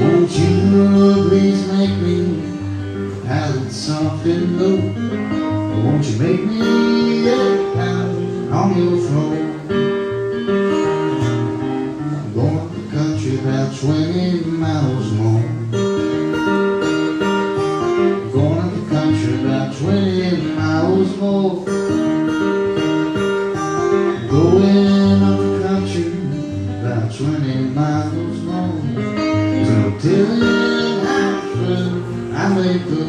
Won't you please make me a pallet soft and low? Won't you make me a pallet on your floor? I'm going to the country about 20 miles more. Going up the country about 20 miles more. Going up the country about 20 miles more. There's no telling how far I may go.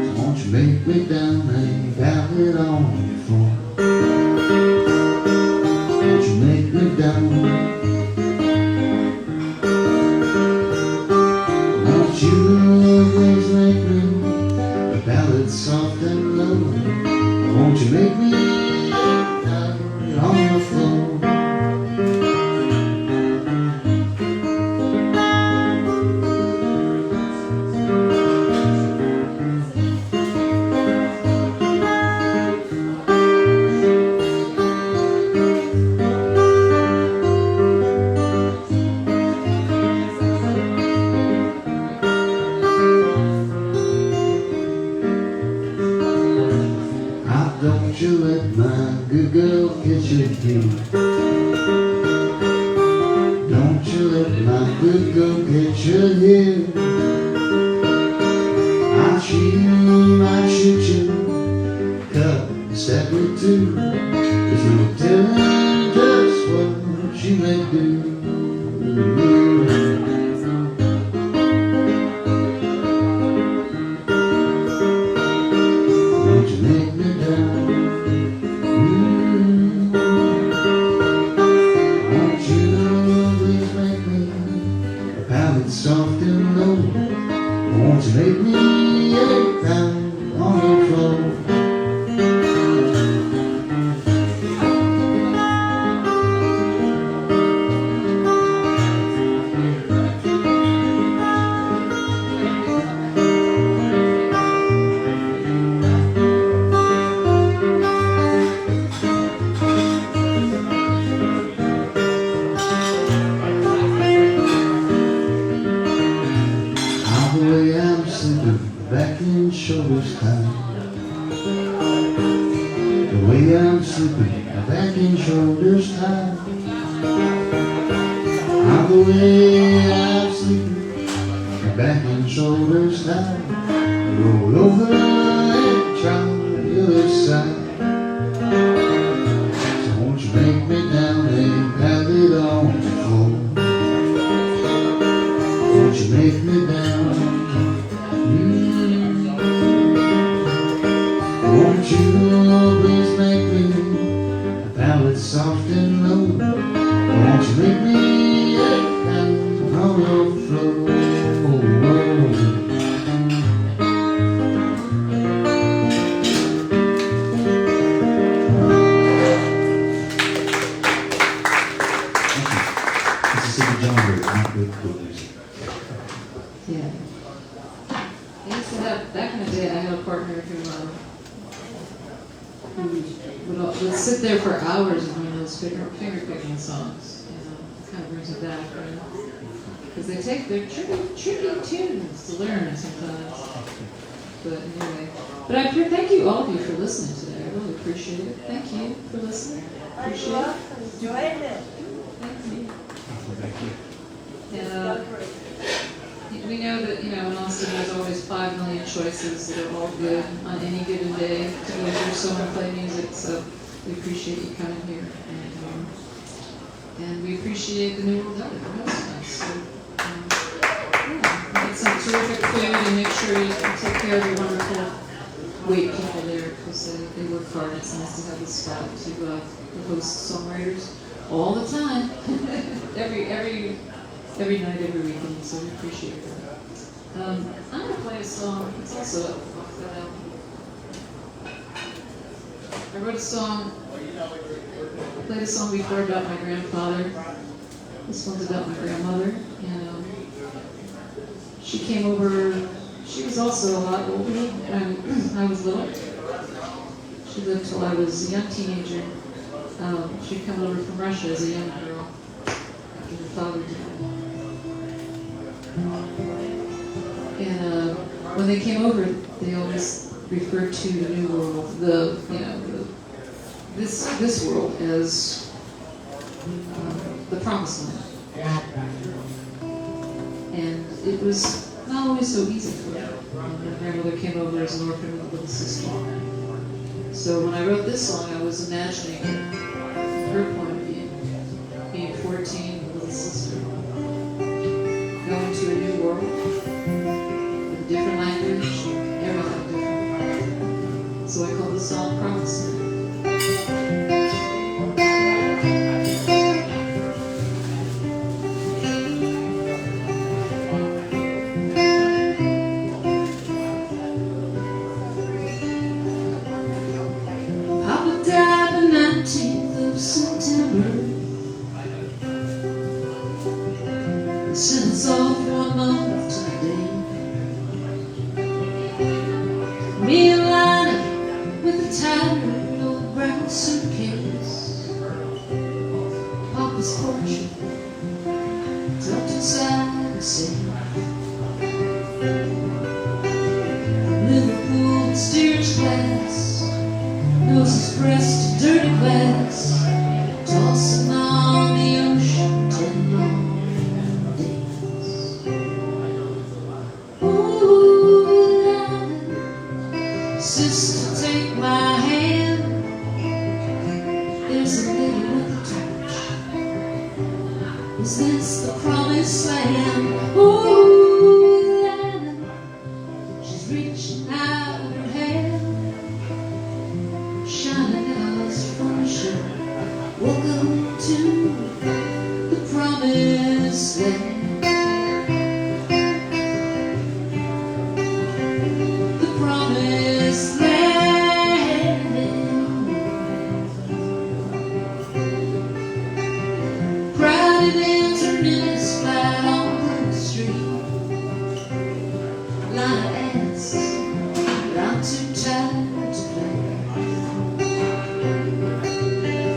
So won't you make me down a pallet on the floor? Won't you make me down? Won't you please make me a ballad soft and low? Won't you make me down on the floor? Don't you let my good girl get you here. Don't you let my good girl get you here. I'll shoot you, cut, stab you too. There's no telling just what she may do. Won't you make me down? Won't you please make me a pallet soft and low? Won't you make me a pound on the floor? The way I'm sleeping, back and shoulders tight. The way I'm sleeping, back and shoulders tight. The way I'm sleeping, back and shoulders tight. Roll over and try the other side. So won't you make me down and pat it on the floor? Won't you make me down. Won't you always make me a ballad soft and low? Won't you make me and overflow? Mississippi genre, not good music. Yeah. I used to have, back in the day, I had a partner who would sit there for hours and learn those finger picking songs. You know, it kind of brings it back, right? Because they're tricky tunes to learn sometimes. But anyway, but thank you all of you for listening today. I really appreciate it. Thank you for listening. Appreciate it. Enjoyed it. Thank you. Thank you. And we know that, you know, in Austin there's always 5 million choices that are all good on any given day to hear someone play music, so we appreciate you coming here. And we appreciate the NeWorlDeli for hosting us. So, yeah, get some terrific food and make sure you take care of your wonderful wait people there, because they work hard. It's nice to have a spot to host Songwriters all the time, every night, every weekend, so we appreciate that. I'm going to play a song, it's also off that album. I wrote a song, played a song before about my grandfather. This one's about my grandmother, and she came over, she was also a lot older when I was little. She lived till I was a young teenager. She'd come over from Russia as a young girl after her father died. And when they came over, they always referred to the New World, this world as the Promised Land. And it was not always so easy for her. My grandmother came over as an orphan with a little sister. So when I wrote this song, I was imagining her point of view, being 14 with a little sister, going to a new world, with a different language, everything different. So I called the song Promised Land. Papa died the 19th of September. Sent us off 1 month today. Me and Lana with a tattered old brown suitcase. Papa's portrait tucked inside a safe. Liverpool steerage glass, noses pressed to dirty glass, tossing on the ocean 10 long days. Ooh, sister, take my hand. There's a lady with a torch. Is this the Promised Land? Ooh, she's reaching out her hand, shining at us from the shore. Welcome to the Promised Land. The Promised Land. Crowded interminutes flat on the street. Lana asks, but I'm too tired to play.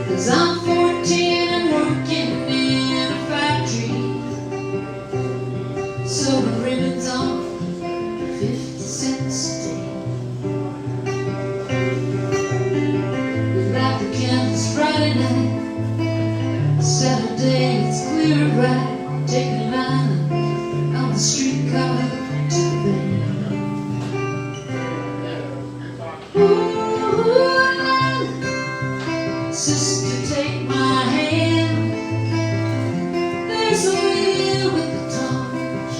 'Cause I'm 14 and working in a factory, sewing ribbons on 50 cents a day. We light the candles Friday night, Saturday it's clear and bright, taking a line on the streetcar to the bay. Ooh, sister, take my hand. There's a wheel with a torch.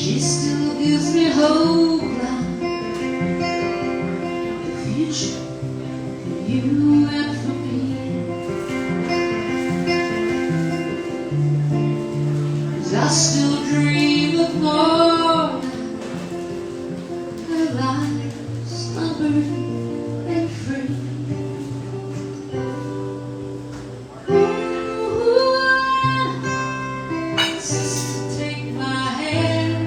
She still gives me hope like the future for you and for me. 'Cause I still dream of more than her life's unburdened and free. Sister, take my hand.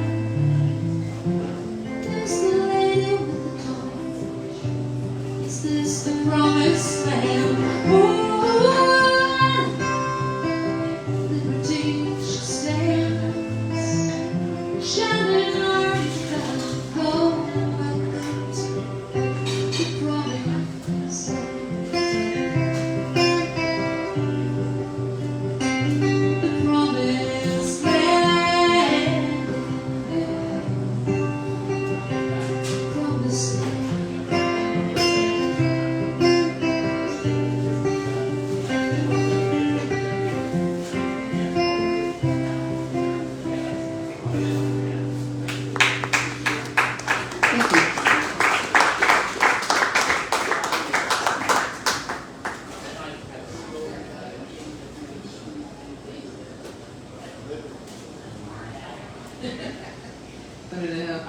There's the lady with the torch. Is this the promised land? Liberty she stands, shining orange cloud, holding my light to the promised land. The promised land. Promised land. Thank you. What did I have?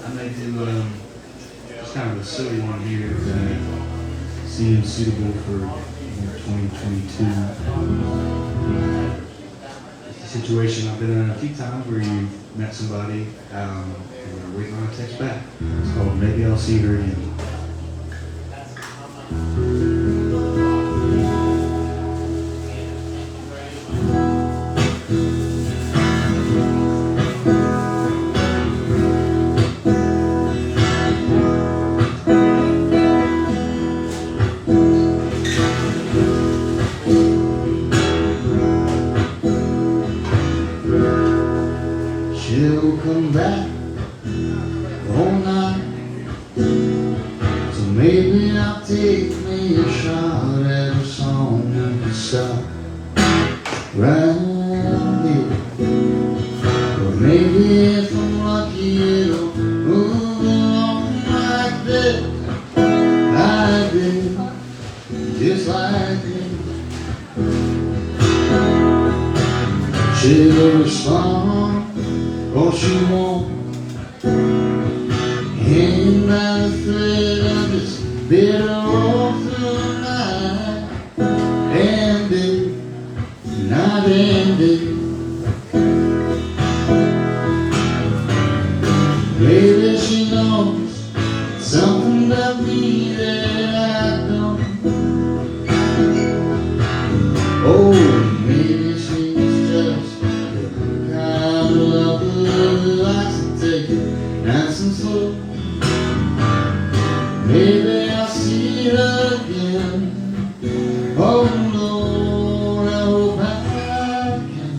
I may do just kind of a silly one here that seems suitable for 2022. It's a situation I've been in a few times where you've met somebody and you're waiting on a text back. It's called Maybe I'll See Her Again. She'll come back all night, so maybe I'll take me a shot at a song and a stop right here. Or maybe if I'm lucky it'll move along like this, just like this. She'll respond, or she won't. Hanging by the thread of this bitter all through the night and day, night and day. Maybe she knows something about me that I don't. Oh, maybe she's just the kind of lover who likes to take it nice and slow. Maybe I'll see her again. Oh Lord, I hope I can.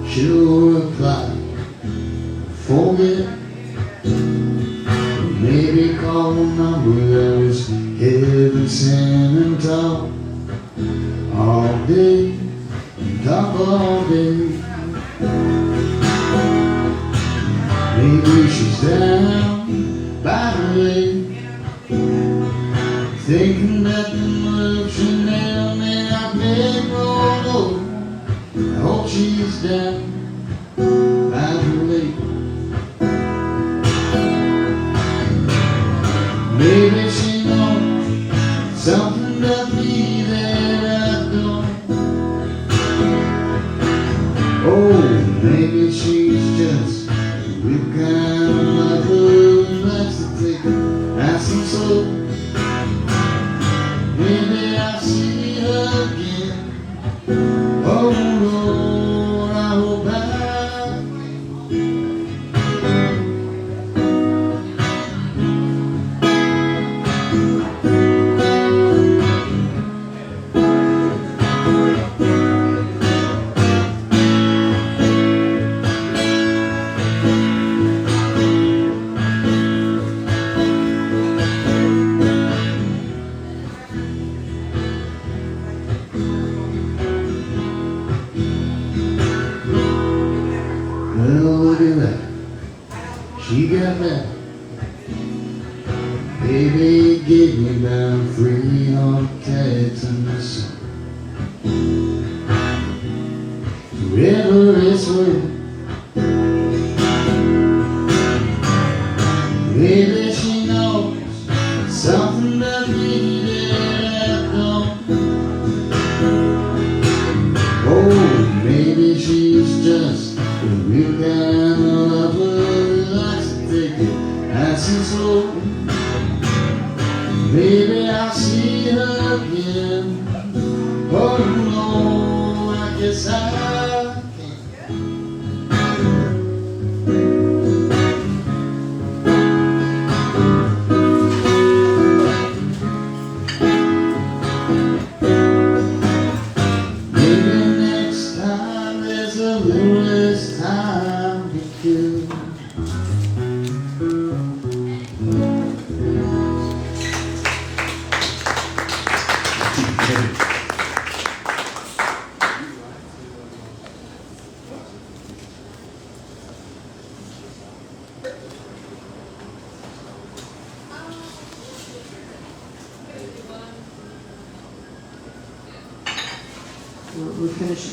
She'll reply, forget, or maybe call a number that was heaven sent and talk all day, talk all day. Maybe she's down by the lake, thinking that the moves she nailed may not make roll over. I hope she's down by the lake. Maybe she knows something about me that I don't. Oh, maybe she's just the real kind of mother who likes to take it nice and slow. Maybe I'll see her again. Oh Lord. She got mad. Baby gave me down 300 tags in the sun. Whoever is with, maybe she knows something that we didn't know. Oh, maybe she's just a real kind of lover who likes to take it nice and slow. Maybe I'll see her again. Oh no, I guess I can't. Maybe next time there's a little less time to kill.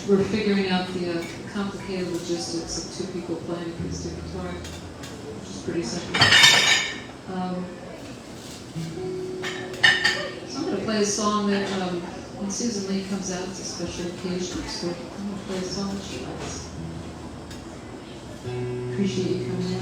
We're figuring out the complicated logistics of two people playing acoustic guitar, which is pretty simple. So I'm going to play a song that when Susan Lee comes out, it's a special occasion, so I'm going to play a song that she likes. Appreciate you coming in.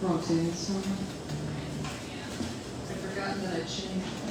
Wrong tune, sorry. I've forgotten that I changed.